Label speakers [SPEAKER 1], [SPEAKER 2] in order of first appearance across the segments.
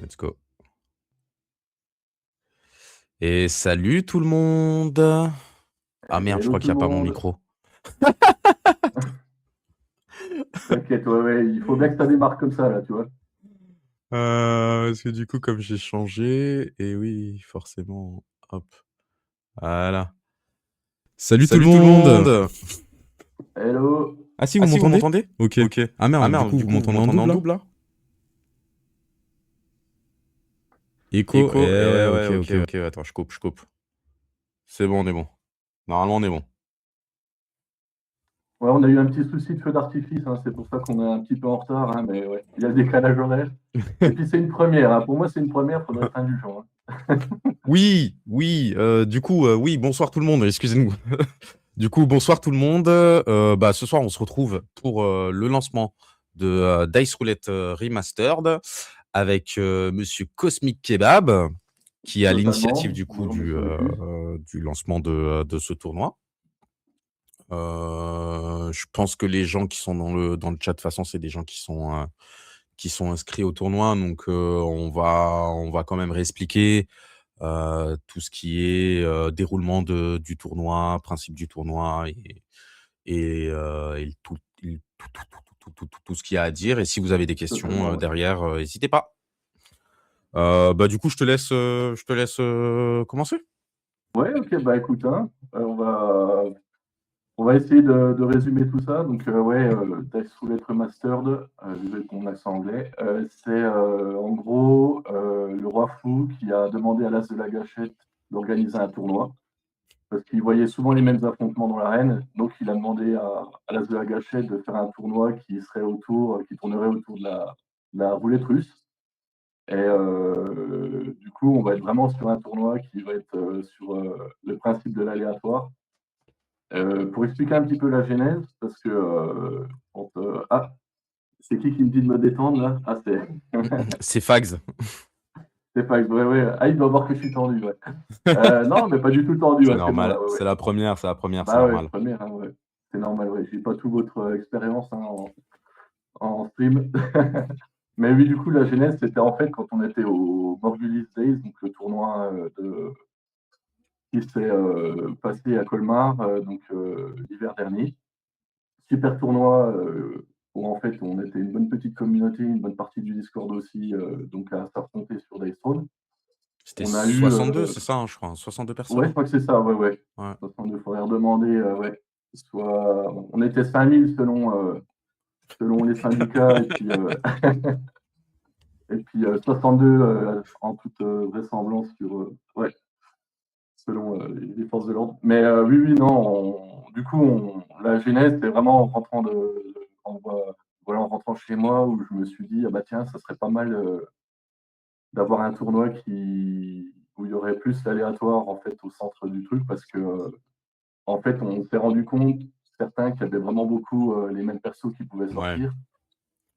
[SPEAKER 1] Let's go. Et salut tout le monde. Ah merde, je
[SPEAKER 2] Hello
[SPEAKER 1] crois
[SPEAKER 2] tout
[SPEAKER 1] qu'il
[SPEAKER 2] le
[SPEAKER 1] n'y a pas mon
[SPEAKER 2] monde.
[SPEAKER 1] micro.
[SPEAKER 2] T'inquiète, ouais, il faut bien que ça démarre comme ça, là, tu vois.
[SPEAKER 1] Parce que du coup, comme j'ai changé, et oui, forcément, hop, voilà. Salut tout le
[SPEAKER 2] Salut tout le
[SPEAKER 1] monde.
[SPEAKER 2] monde. Hello.
[SPEAKER 1] Ah si,
[SPEAKER 2] Ah
[SPEAKER 1] vous
[SPEAKER 2] si, vous
[SPEAKER 1] m'entendez?
[SPEAKER 2] m'entendez?
[SPEAKER 1] Ok.
[SPEAKER 2] Ok.
[SPEAKER 1] Ah
[SPEAKER 2] Ah
[SPEAKER 1] merde, du
[SPEAKER 2] merde,
[SPEAKER 1] coup,
[SPEAKER 2] du
[SPEAKER 1] vous
[SPEAKER 2] coup, vous
[SPEAKER 1] m'entendez en
[SPEAKER 2] m'entendez en
[SPEAKER 1] double là?
[SPEAKER 2] double, là?
[SPEAKER 1] Écho?
[SPEAKER 2] Echo?
[SPEAKER 1] Eh ouais,
[SPEAKER 2] Ouais,
[SPEAKER 1] ok,
[SPEAKER 2] ok.
[SPEAKER 1] ok, ok, attends, je coupe. C'est bon, on est bon. Normalement, on est bon.
[SPEAKER 2] Ouais, on a eu un petit souci de feu d'artifice, hein, c'est pour ça qu'on est un petit peu en retard, hein, mais ouais, il y a le décalage horaire. Et puis c'est une première, hein. Pour moi c'est une première, faudrait être indulgent, hein.
[SPEAKER 1] Oui, du coup, oui, bonsoir tout le monde, excusez-nous. Du coup, bonsoir tout le monde. Bah, ce soir, on se retrouve pour le lancement de Dice Roulette Remastered avec Monsieur Cosmic Kebab, qui est à l'initiative
[SPEAKER 2] Totalement.
[SPEAKER 1] du coup
[SPEAKER 2] Bonjour monsieur Rufus.
[SPEAKER 1] du lancement de ce tournoi. Je pense que les gens qui sont dans le chat, de toute façon, c'est des gens qui sont inscrits au tournoi. Donc, on va quand même réexpliquer tout ce qui est déroulement du tournoi, principe du tournoi et tout ce qu'il y a à dire. Et si vous avez des questions
[SPEAKER 2] Totalement, ouais.
[SPEAKER 1] derrière, n'hésitez pas. Bah, du coup, je te laisse commencer.
[SPEAKER 2] Ouais, ok, bah écoute, hein, on va essayer de résumer tout ça. Donc, ouais, Dice Roulette Remastered, désolé pour mon accent anglais, c'est en gros le roi fou qui a demandé à l'As de la Gâchette d'organiser un tournoi parce qu'il voyait souvent les mêmes affrontements dans l'arène. Donc, il a demandé à l'As de la Gâchette de faire un tournoi qui tournerait autour de la roulette russe. Et du coup, on va être vraiment sur un tournoi qui va être sur le principe de l'aléatoire. Pour expliquer un petit peu la genèse, parce que ah, c'est qui me dit de me détendre là? Ah,
[SPEAKER 1] C'est Fags.
[SPEAKER 2] c'est pas ouais, ouais. Ah, il doit voir que je suis tendu, ouais. Non, mais pas du tout tendu,
[SPEAKER 1] C'est
[SPEAKER 2] ouais, c'est bon
[SPEAKER 1] normal.
[SPEAKER 2] là, ouais, ouais.
[SPEAKER 1] C'est la première, c'est
[SPEAKER 2] Bah ouais,
[SPEAKER 1] normal.
[SPEAKER 2] première, hein, ouais. C'est normal, ouais. J'ai pas toute votre expérience, hein, en stream. Mais oui, du coup, la genèse, c'était en fait quand on était au Morgulis Days, donc le tournoi qui s'est passé à Colmar, donc l'hiver dernier. Super tournoi où en fait on était une bonne petite communauté, une bonne partie du Discord aussi, donc à s'affronter sur Dice Throne.
[SPEAKER 1] C'était
[SPEAKER 2] On a eu,
[SPEAKER 1] 62, c'est ça, hein, je crois. 62
[SPEAKER 2] ouais, je
[SPEAKER 1] personnes.
[SPEAKER 2] crois que c'est ça, ouais, ouais.
[SPEAKER 1] Ouais.
[SPEAKER 2] 62, il faudrait redemander, ouais. Soit, on était 5000 selon les syndicats, et puis, et puis 62 en toute vraisemblance ouais, selon les forces de l'ordre. Mais oui, oui, non, du coup, la genèse, c'est vraiment en rentrant voilà, en rentrant chez moi où je me suis dit, ah bah tiens, ça serait pas mal d'avoir un tournoi où il y aurait plus l'aléatoire en fait au centre du truc parce que en fait, on s'est rendu compte, certains, qu'il y avait vraiment beaucoup les mêmes persos qui pouvaient
[SPEAKER 1] Ouais.
[SPEAKER 2] sortir.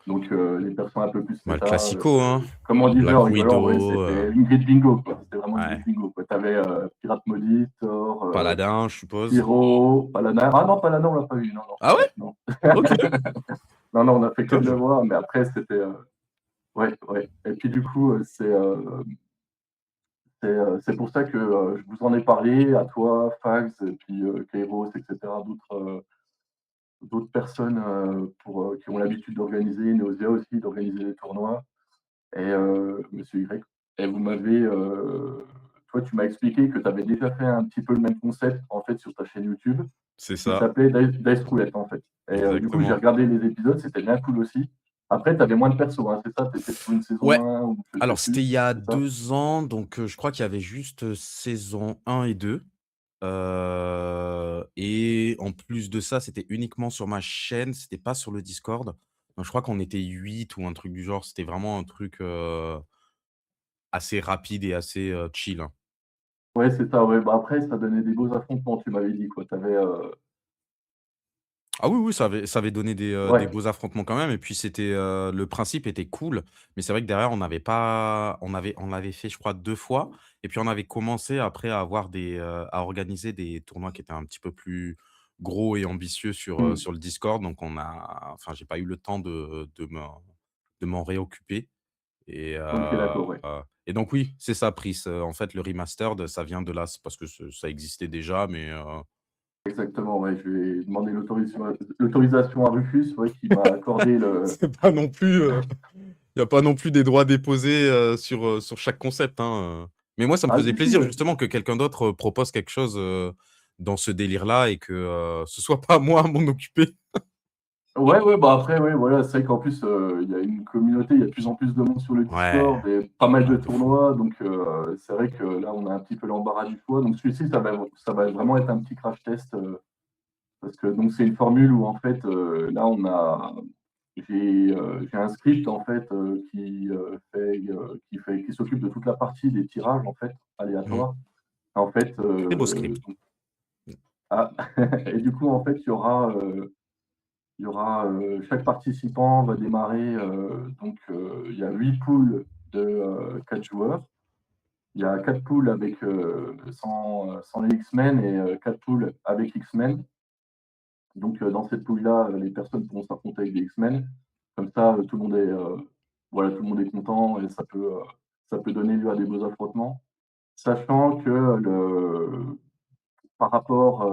[SPEAKER 2] Donc les persos un peu plus
[SPEAKER 1] Bah, le
[SPEAKER 2] méta,
[SPEAKER 1] classico, hein.
[SPEAKER 2] comme on disait
[SPEAKER 1] Black
[SPEAKER 2] en rigolant, ouais,
[SPEAKER 1] Widow,
[SPEAKER 2] c'était une grid bingo, quoi. C'était vraiment une grid
[SPEAKER 1] ouais.
[SPEAKER 2] bingo, quoi. T'avais Pirate Maudit, Thor,
[SPEAKER 1] Paladin, je suppose.
[SPEAKER 2] Pyro, Paladin. Ah non, Paladin, on l'a pas eu. Non, non,
[SPEAKER 1] Ah ouais?
[SPEAKER 2] non.
[SPEAKER 1] Ok.
[SPEAKER 2] Non, non, on a fait que
[SPEAKER 1] Putain,
[SPEAKER 2] de le voir, mais après, c'était. Ouais, ouais. Et puis, du coup, c'est pour ça que je vous en ai parlé à toi, Fags, et puis Kairos, etc., d'autres personnes qui ont l'habitude d'organiser, Neosia aussi, d'organiser des tournois, et Monsieur Y. Et toi, tu m'as expliqué que tu avais déjà fait un petit peu le même concept, en fait, sur ta chaîne YouTube,
[SPEAKER 1] c'est
[SPEAKER 2] qui
[SPEAKER 1] ça,
[SPEAKER 2] s'appelait Dice Roulette, en fait. Et du coup, j'ai
[SPEAKER 1] exactement.
[SPEAKER 2] regardé les épisodes, c'était bien cool aussi. Après, tu avais moins de persos, hein, c'est ça? Tu étais sur une saison
[SPEAKER 1] Ouais.
[SPEAKER 2] 1 ou je sais
[SPEAKER 1] Alors, c'était
[SPEAKER 2] plus,
[SPEAKER 1] il y a
[SPEAKER 2] c'est ça?
[SPEAKER 1] 2 ans, donc je crois qu'il y avait juste saison 1 et 2. Et en plus de ça, c'était uniquement sur ma chaîne, c'était pas sur le Discord. Donc, je crois qu'on était 8 ou un truc du genre. C'était vraiment un truc assez rapide et assez chill, hein.
[SPEAKER 2] Ouais, c'est ça, ouais. Bah, après, ça donnait des beaux affrontements, tu m'avais dit, quoi. T'avais,
[SPEAKER 1] Ah oui, oui, ça avait donné des
[SPEAKER 2] ouais.
[SPEAKER 1] beaux affrontements quand même. Et puis, le principe était cool. Mais c'est vrai que derrière, on n'avait pas. On l'avait fait, je crois, 2 fois. Et puis, on avait commencé après à organiser des tournois qui étaient un petit peu plus gros et ambitieux
[SPEAKER 2] Hmm.
[SPEAKER 1] sur le Discord. Donc, enfin, j'ai pas eu le temps de m'en réoccuper. Et,
[SPEAKER 2] OK, d'accord, ouais.
[SPEAKER 1] et donc oui, c'est ça Pris. En fait, le remastered, ça vient de là. C'est parce que ça existait déjà, mais
[SPEAKER 2] Exactement, ouais, je lui ai demandé l'autorisation à Rufus, ouais, qui m'a accordé le
[SPEAKER 1] c'est pas non plus, il y a pas non plus des droits déposés, sur chaque concept, hein. Mais moi, ça me
[SPEAKER 2] ah
[SPEAKER 1] faisait
[SPEAKER 2] si, si,
[SPEAKER 1] plaisir justement que quelqu'un d'autre, propose quelque chose, dans ce délire-là et que, ce soit pas moi à m'en occuper.
[SPEAKER 2] ouais, ouais, bah, après, ouais, voilà, c'est vrai qu'en plus, il y a une communauté, il y a de plus en plus de monde sur le
[SPEAKER 1] Ouais,
[SPEAKER 2] Discord et pas mal
[SPEAKER 1] ouais,
[SPEAKER 2] de
[SPEAKER 1] de fou.
[SPEAKER 2] tournois, donc c'est vrai que là, on a un petit peu l'embarras du choix. Donc celui-ci, ça va vraiment être un petit crash test, parce que donc c'est une formule où en fait, là, j'ai un script en fait, qui s'occupe de toute la partie des tirages en fait,
[SPEAKER 1] Mmh.
[SPEAKER 2] aléatoires. En fait,
[SPEAKER 1] Très beau script.
[SPEAKER 2] donc ah et du coup, en fait, chaque participant va démarrer, donc il y a 8 poules de, 4 joueurs. Il y a 4 poules avec, sans les X-Men et 4 poules avec X-Men. Donc dans cette poule-là, les personnes pourront s'affronter avec des X-Men. Comme ça, tout le monde est, voilà, tout le monde est content et ça peut donner lieu à des beaux affrontements. Sachant que par rapport,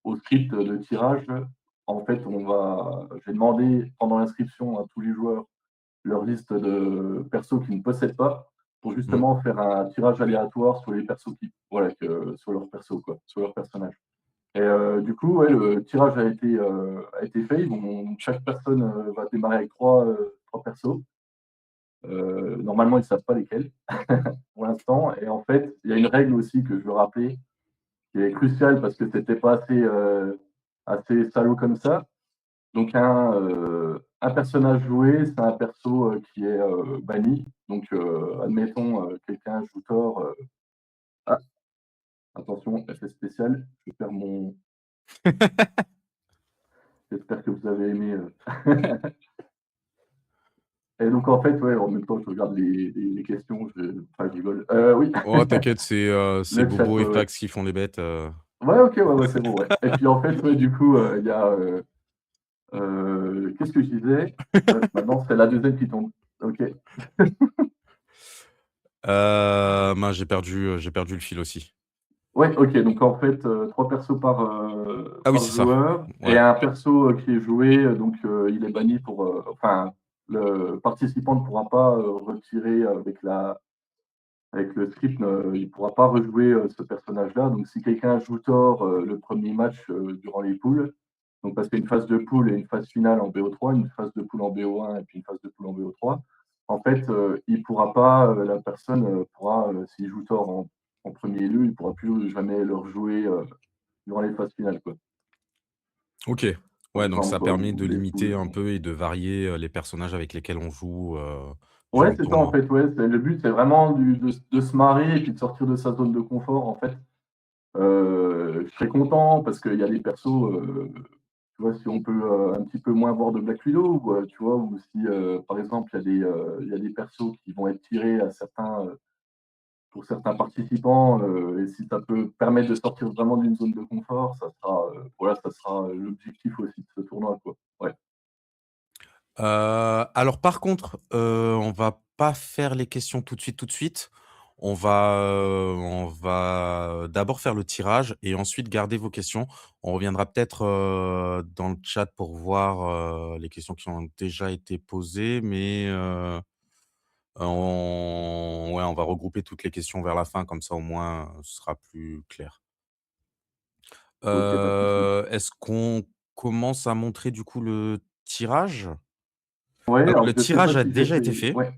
[SPEAKER 2] au script de tirage, en fait, j'ai demandé pendant l'inscription à tous les joueurs leur liste de persos qu'ils ne possèdent pas, pour
[SPEAKER 1] Mmh.
[SPEAKER 2] justement faire un tirage aléatoire sur les persos voilà, sur leurs persos, quoi, sur leurs personnages. Et du coup, ouais, le tirage a été fait. Chaque personne va démarrer avec trois persos. Normalement, ils ne savent pas lesquels pour l'instant. Et en fait, il y a une règle aussi que je veux rappeler, qui est cruciale parce que c'était pas assez salaud comme ça. Donc un personnage joué, c'est un perso qui est banni. Donc admettons, quelqu'un joue Thor. Ah, attention, effet spécial, je perds mon. J'espère que vous avez aimé. Et donc en fait, ouais, en même temps, je regarde les questions, enfin, je rigole. Oui,
[SPEAKER 1] Oh t'inquiète, c'est
[SPEAKER 2] le chat,
[SPEAKER 1] Bobo et
[SPEAKER 2] ouais, ouais.
[SPEAKER 1] Fax qui font les bêtes.
[SPEAKER 2] Ouais, OK, ouais, ouais, c'est bon, ouais. Et puis en fait, ouais, du coup, il y a, qu'est-ce que je disais? Maintenant, c'est la deuxième qui tombe. OK.
[SPEAKER 1] Mince, j'ai perdu le fil aussi.
[SPEAKER 2] Ouais, OK, donc en fait, 3 persos
[SPEAKER 1] Ah oui,
[SPEAKER 2] par
[SPEAKER 1] c'est ça.
[SPEAKER 2] joueur et
[SPEAKER 1] Ouais.
[SPEAKER 2] un perso, qui est joué, donc il est banni enfin, le participant ne pourra pas, retirer avec le script, il ne pourra pas rejouer, ce personnage-là. Donc si quelqu'un joue Thor, le premier match, durant les poules, donc parce qu'il y a une phase de poule et une phase finale en BO3, une phase de poule en BO1 et puis une phase de poule en BO3. En fait, il pourra pas, la personne, pourra, s'il joue Thor en 1er lieu, il ne pourra plus jamais le rejouer, durant les phases finales, quoi.
[SPEAKER 1] OK.
[SPEAKER 2] Par
[SPEAKER 1] Ouais, donc ça
[SPEAKER 2] exemple,
[SPEAKER 1] permet
[SPEAKER 2] où
[SPEAKER 1] de
[SPEAKER 2] les
[SPEAKER 1] limiter
[SPEAKER 2] poules
[SPEAKER 1] un
[SPEAKER 2] sont.
[SPEAKER 1] peu et de varier, les personnages avec lesquels on joue,
[SPEAKER 2] Ouais,
[SPEAKER 1] durant le
[SPEAKER 2] c'est ça en
[SPEAKER 1] tournoi.
[SPEAKER 2] fait, ouais, le but, c'est vraiment de se marrer et puis de sortir de sa zone de confort, en fait. Je serais content parce qu'il y a des persos, tu vois, si on peut, un petit peu moins voir de Black Widow ou, tu vois? Ou si, par exemple, il y a des persos qui vont être tirés pour certains participants, et si ça peut permettre de sortir vraiment d'une zone de confort, voilà, ça sera, l'objectif aussi de ce tournoi, quoi. Ouais.
[SPEAKER 1] Alors par contre, on va pas faire les questions tout de suite, tout de suite. On va d'abord faire le tirage et ensuite garder vos questions. On reviendra peut-être, dans le chat pour voir, les questions qui ont déjà été posées, mais, on va regrouper toutes les questions vers la fin, comme ça au moins, ce sera plus clair.
[SPEAKER 2] OK, pas de souci.
[SPEAKER 1] Est-ce qu'on commence à montrer du coup le tirage?
[SPEAKER 2] Ouais,
[SPEAKER 1] Alors
[SPEAKER 2] alors
[SPEAKER 1] le
[SPEAKER 2] je sais pas
[SPEAKER 1] tirage a
[SPEAKER 2] si j'ai
[SPEAKER 1] déjà été
[SPEAKER 2] fait
[SPEAKER 1] fait.
[SPEAKER 2] ouais,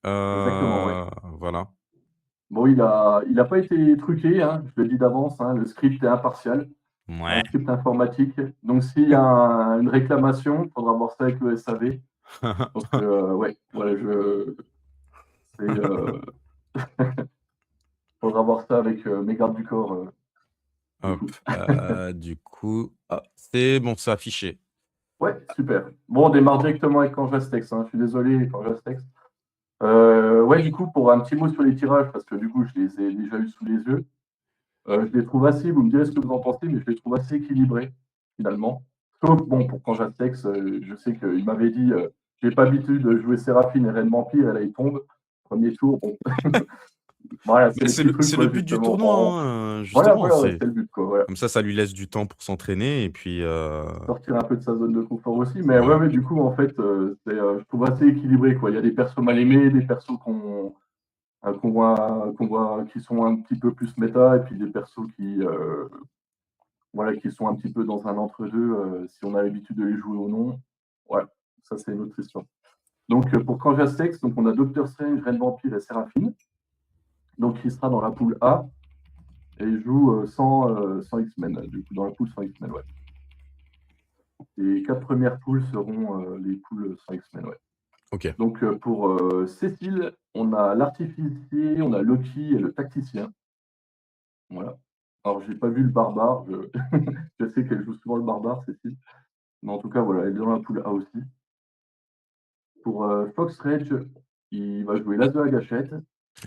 [SPEAKER 2] exactement, ouais.
[SPEAKER 1] Voilà.
[SPEAKER 2] Bon, il a pas été truqué, hein, je le dis d'avance, hein, le script est impartial. C'est un
[SPEAKER 1] Ouais.
[SPEAKER 2] script informatique. Donc s'il y a une réclamation, il faudra voir ça avec le SAV. Donc ouais, voilà, c'est, faudra voir ça avec mes gardes du corps, du
[SPEAKER 1] Hop,
[SPEAKER 2] coup.
[SPEAKER 1] du coup, hop, c'est bon, c'est affiché.
[SPEAKER 2] Ouais, super. Bon, on démarre directement avec Canjastex, hein. Je suis désolé, Canjastex. Ouais, du coup, pour un petit mot sur les tirages, parce que du coup, je les ai déjà eus sous les yeux. Je les trouve assez, vous me direz ce que vous en pensez, mais je les trouve assez équilibrés, finalement. Sauf, bon, pour Canjastex, je sais qu'il m'avait dit, j'ai pas l'habitude de jouer Séraphine et Reine Vampire, et là, il tombe. Premier tour, bon. Voilà, c'est
[SPEAKER 1] Mais
[SPEAKER 2] les petits trucs,
[SPEAKER 1] c'est le
[SPEAKER 2] quoi,
[SPEAKER 1] but du
[SPEAKER 2] justement.
[SPEAKER 1] tournoi, hein,
[SPEAKER 2] Voilà,
[SPEAKER 1] justement.
[SPEAKER 2] voilà, ouais,
[SPEAKER 1] C'est
[SPEAKER 2] c'est le but, quoi. Voilà.
[SPEAKER 1] comme ça lui laisse du temps pour s'entraîner et puis
[SPEAKER 2] Sortir un peu de sa zone de confort aussi. Mais
[SPEAKER 1] ouais.
[SPEAKER 2] ouais, du coup, en fait, je trouve assez équilibré, quoi. Il y a des persos mal aimés, des persos qui sont un petit peu plus méta, et puis des persos voilà, qui sont un petit peu dans un entre-deux, si on a l'habitude de les jouer ou non. Ouais, ça, c'est une autre histoire. Donc, pour Kanja Sex, donc on a Doctor Strange, Reine Vampire et Séraphine. Donc, il sera dans la poule A et il joue sans X-Men. Du coup, dans la poule sans X-Men, ouais. Les 4 premières poules seront les poules sans X-Men, ouais.
[SPEAKER 1] Ok.
[SPEAKER 2] Donc, pour Cécile, on a l'artificier, on a Loki et le tacticien. Voilà. Alors, j'ai pas vu le barbare. Je sais qu'elle joue souvent le barbare, Cécile. Mais en tout cas, voilà, elle est dans la poule A aussi. Pour Fox Rage, il va jouer l'As de la gâchette.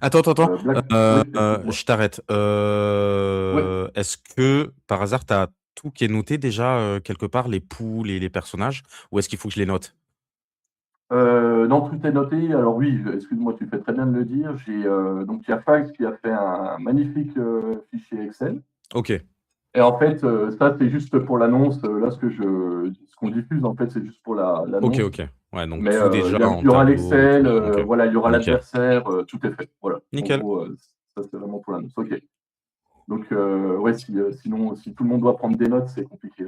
[SPEAKER 1] Attends.
[SPEAKER 2] Oui, excuse-moi.
[SPEAKER 1] Je t'arrête.
[SPEAKER 2] Oui,
[SPEAKER 1] Est-ce que par hasard, tu as tout qui est noté déjà quelque part, les poules et les personnages, ou est-ce qu'il faut que je les note?
[SPEAKER 2] non, tout est noté. Alors oui, excuse-moi, tu fais très bien de le dire. Donc il y a Fax qui a fait un magnifique fichier Excel.
[SPEAKER 1] Ok,
[SPEAKER 2] Et en fait, ça c'est juste pour l'annonce. Là, ce qu'on diffuse, en fait, c'est juste pour l'annonce.
[SPEAKER 1] ok. Ouais, donc
[SPEAKER 2] Mais
[SPEAKER 1] tout déjà
[SPEAKER 2] il
[SPEAKER 1] en
[SPEAKER 2] y aura
[SPEAKER 1] tableau et tout.
[SPEAKER 2] l'Excel,
[SPEAKER 1] Ok,
[SPEAKER 2] voilà, il y aura
[SPEAKER 1] nickel.
[SPEAKER 2] l'adversaire, tout est fait. Voilà. En
[SPEAKER 1] Nickel.
[SPEAKER 2] gros, ça c'est vraiment pour l'annonce. Ok. Donc ouais, sinon, si tout le monde doit prendre des notes, c'est compliqué.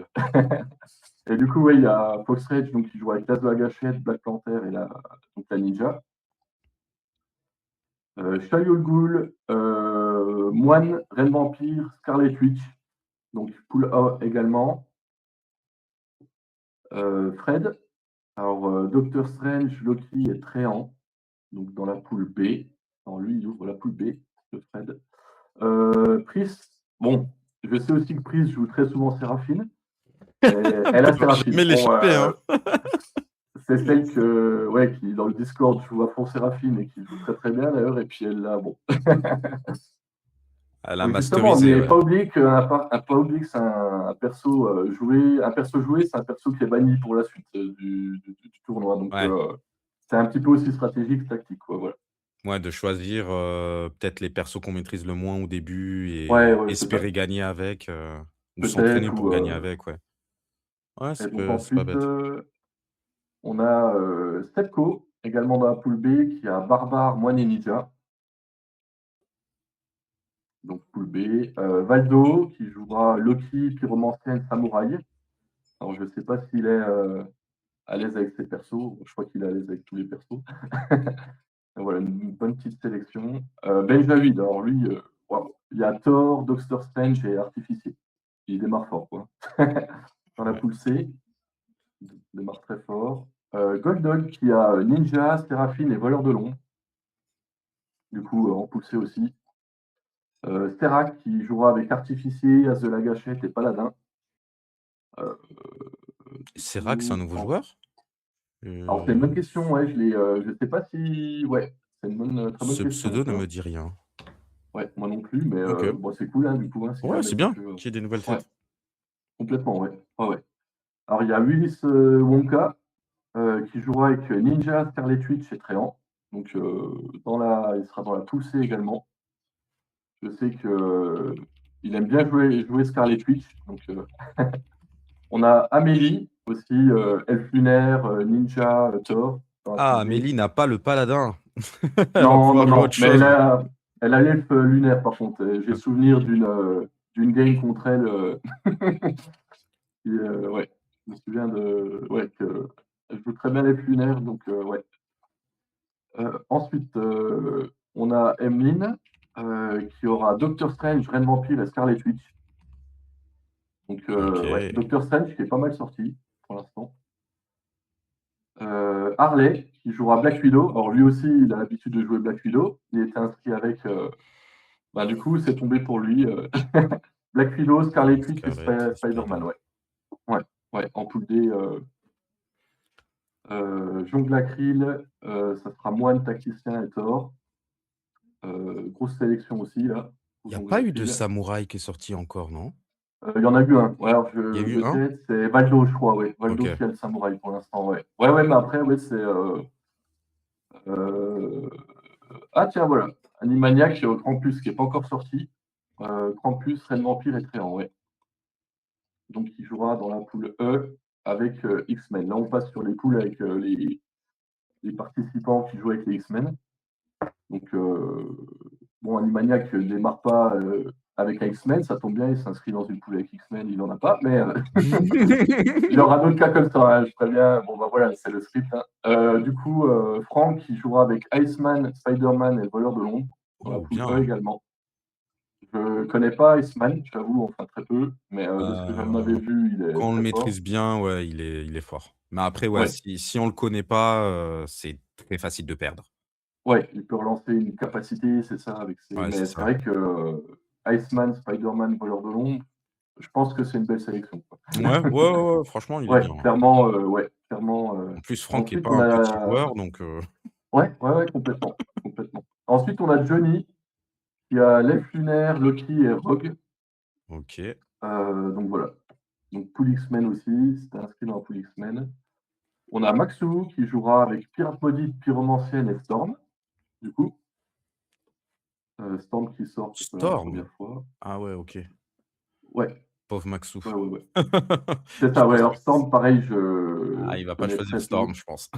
[SPEAKER 2] Et du coup, ouais, il y a Fox Rage, donc qui joue avec Las de la Gâchette, Black Panther et donc la Ninja. Shayol Ghul, Moine, Reine Vampire, Scarlet Witch, donc pool A également. Fred, alors Doctor Strange, Loki et Tréant, donc dans la poule B. Alors lui, il ouvre la poule B, de Fred. Pris, bon, je sais aussi que Pris joue très souvent Séraphine. Elle a
[SPEAKER 1] Ça va
[SPEAKER 2] Séraphine.
[SPEAKER 1] jamais
[SPEAKER 2] Bon,
[SPEAKER 1] l'échapper, hein.
[SPEAKER 2] c'est celle qui, dans le Discord, joue à fond Séraphine et qui joue très très bien d'ailleurs. Et puis elle là, bon.
[SPEAKER 1] Elle a
[SPEAKER 2] Donc justement,
[SPEAKER 1] masterisé,
[SPEAKER 2] mais
[SPEAKER 1] ouais.
[SPEAKER 2] pas oublier que c'est un perso joué. Un perso joué, c'est un perso qui est banni pour la suite du tournoi. Donc
[SPEAKER 1] Ouais.
[SPEAKER 2] c'est un petit peu aussi stratégique, tactique, quoi. Voilà.
[SPEAKER 1] Ouais, de choisir peut-être les persos qu'on maîtrise le moins au début
[SPEAKER 2] Ouais,
[SPEAKER 1] et
[SPEAKER 2] ouais,
[SPEAKER 1] espérer gagner avec, ou s'entraîner
[SPEAKER 2] peut-être.
[SPEAKER 1] pour gagner avec, ouais. Ouais,
[SPEAKER 2] Et donc
[SPEAKER 1] c'est pas
[SPEAKER 2] ensuite,
[SPEAKER 1] bête.
[SPEAKER 2] on a Stepco, également dans la poule B, qui a Barbare, Moine et Ninja. Donc poule B. Valdo, qui jouera Loki, Pyromancien et Samouraï. Alors je ne sais pas s'il est à l'aise avec ses persos. Je crois qu'il est à l'aise avec tous les persos. Voilà, une bonne petite sélection. Benjavid, alors lui, wow. Il y a Thor, Doctor Strange et Artificier. Il démarre fort, quoi. Dans la
[SPEAKER 1] Ouais.
[SPEAKER 2] poule C, il démarre très fort. Goldog qui a Ninja, Séraphine et Voleur de l'ombre. Du coup, en poule C aussi. Sterak qui jouera avec Artificier, As de la Gâchette et Paladin. Du
[SPEAKER 1] Serac, c'est un
[SPEAKER 2] coup,
[SPEAKER 1] nouveau joueur?
[SPEAKER 2] alors c'est une bonne
[SPEAKER 1] Euh,
[SPEAKER 2] question, ouais, je sais pas si. Ouais, c'est une très bonne
[SPEAKER 1] Ce
[SPEAKER 2] question,
[SPEAKER 1] pseudo ne
[SPEAKER 2] ça.
[SPEAKER 1] me dit rien.
[SPEAKER 2] Ouais, moi non plus, mais
[SPEAKER 1] Ok.
[SPEAKER 2] bon, c'est cool, hein, du coup, hein, si
[SPEAKER 1] Ouais,
[SPEAKER 2] jamais
[SPEAKER 1] c'est
[SPEAKER 2] tu
[SPEAKER 1] bien
[SPEAKER 2] peux.
[SPEAKER 1] qu'il y ait des nouvelles
[SPEAKER 2] Ouais,
[SPEAKER 1] têtes.
[SPEAKER 2] complètement, ouais. Ouais, ouais. Alors, il y a Willis Wonka qui jouera avec Ninja, Scarlet Witch et Tréant. Donc, il sera dans la poule C également. Je sais que il aime bien jouer Scarlet Witch. Donc, on a Amélie aussi, Elfe Lunaire, Ninja, Thor dans la poule
[SPEAKER 1] Ah,
[SPEAKER 2] D.
[SPEAKER 1] Amélie n'a pas le paladin. Elle va
[SPEAKER 2] Non,
[SPEAKER 1] pouvoir
[SPEAKER 2] non,
[SPEAKER 1] jouer
[SPEAKER 2] non,
[SPEAKER 1] autre
[SPEAKER 2] mais
[SPEAKER 1] chose.
[SPEAKER 2] elle a l'elfe lunaire par contre. J'ai souvenir d'une game contre elle. Ouais, je me souviens ouais, elle joue très bien l'elfe lunaire, donc ouais. Ensuite, on a Emmeline qui aura Doctor Strange, Reine Vampire et Scarlet Witch. Donc ouais,
[SPEAKER 1] Ok.
[SPEAKER 2] Doctor Strange qui est pas mal sorti pour l'instant. Harley qui jouera Black Widow. Alors lui aussi, il a l'habitude de jouer Black Widow. Il était inscrit avec. Bah, du coup, c'est tombé pour lui. Black Widow, Scarlet Witch et
[SPEAKER 1] Scarlett et
[SPEAKER 2] Spider-Man,
[SPEAKER 1] Spider-Man.
[SPEAKER 2] ouais. Ouais, ouais, en poule D. Jongle Krill, ça sera Moine, Tacticien et Thor. Grosse sélection aussi, là,
[SPEAKER 1] Il
[SPEAKER 2] pour
[SPEAKER 1] n'y a
[SPEAKER 2] Jongle
[SPEAKER 1] pas eu de
[SPEAKER 2] Krill.
[SPEAKER 1] samouraï qui est sorti encore, non?
[SPEAKER 2] Il y en a eu un. Ouais, alors
[SPEAKER 1] Il y a eu
[SPEAKER 2] de
[SPEAKER 1] un?
[SPEAKER 2] tête, c'est Valdo, je crois, ouais. Valdo
[SPEAKER 1] OK.
[SPEAKER 2] qui a le samouraï pour l'instant, ouais. Ouais, ouais, mais après, ouais, c'est. Euh, Ah, tiens, voilà. Animaniac Krampus qui n'est pas encore sorti. Krampus, Reine Vampire et Tréant, ouais. Donc, il jouera dans la poule E avec X-Men. Là, on passe sur les poules avec les participants qui jouent avec les X-Men. Donc, bon, Animaniac ne démarre pas avec X-Men, ça tombe bien, il s'inscrit dans une poule avec X-Men, il n'en a pas, mais il y aura d'autres cas comme ça, hein, je préviens. Bon, bah voilà, c'est le script. Hein. Du coup, Franck qui jouera avec Iceman, Spider-Man et le voleur de l'ombre dans la
[SPEAKER 1] Oh,
[SPEAKER 2] poule
[SPEAKER 1] bien,
[SPEAKER 2] E
[SPEAKER 1] hein.
[SPEAKER 2] également. Je ne connais pas Iceman, j'avoue, enfin très peu, mais de ce que j'en avais vu, il est
[SPEAKER 1] Quand on le
[SPEAKER 2] très fort.
[SPEAKER 1] maîtrise bien, ouais, il est fort. Mais après, ouais,
[SPEAKER 2] Ouais,
[SPEAKER 1] si on le connaît pas, c'est très facile de perdre.
[SPEAKER 2] ouais, il peut relancer une capacité, c'est ça, avec ses.
[SPEAKER 1] Ouais, c'est
[SPEAKER 2] Mais c'est
[SPEAKER 1] ça.
[SPEAKER 2] vrai que Iceman, Spider-Man, voleur de l'ombre, je pense que c'est une belle sélection, quoi.
[SPEAKER 1] Ouais, ouais, ouais, ouais, franchement, il est
[SPEAKER 2] Ouais,
[SPEAKER 1] bien, hein.
[SPEAKER 2] clairement, ouais, clairement.
[SPEAKER 1] En plus, Franck est
[SPEAKER 2] Ensuite,
[SPEAKER 1] pas
[SPEAKER 2] on
[SPEAKER 1] un petit
[SPEAKER 2] a.
[SPEAKER 1] joueur, donc
[SPEAKER 2] Ouais, ouais, ouais, complètement, complètement. Ensuite, on a Johnny, qui a l'elfe lunaire, Loki et Rogue.
[SPEAKER 1] OK.
[SPEAKER 2] Donc voilà. Donc Pool X-Men aussi, c'était inscrit dans la Pool X-Men. On a Maxou qui jouera avec Pirate Maudite, Pyromancienne et Storm, du coup. Storm qui sort pour la
[SPEAKER 1] Storm?
[SPEAKER 2] première fois.
[SPEAKER 1] Ah ouais, OK.
[SPEAKER 2] Ouais,
[SPEAKER 1] Pauvre Maxou.
[SPEAKER 2] ouais, ouais, ouais. C'est
[SPEAKER 1] Je
[SPEAKER 2] ça, ouais.
[SPEAKER 1] pense
[SPEAKER 2] Alors
[SPEAKER 1] que
[SPEAKER 2] Storm, pareil,
[SPEAKER 1] il
[SPEAKER 2] je
[SPEAKER 1] va pas
[SPEAKER 2] connais
[SPEAKER 1] choisir
[SPEAKER 2] très peu.
[SPEAKER 1] Storm, je pense.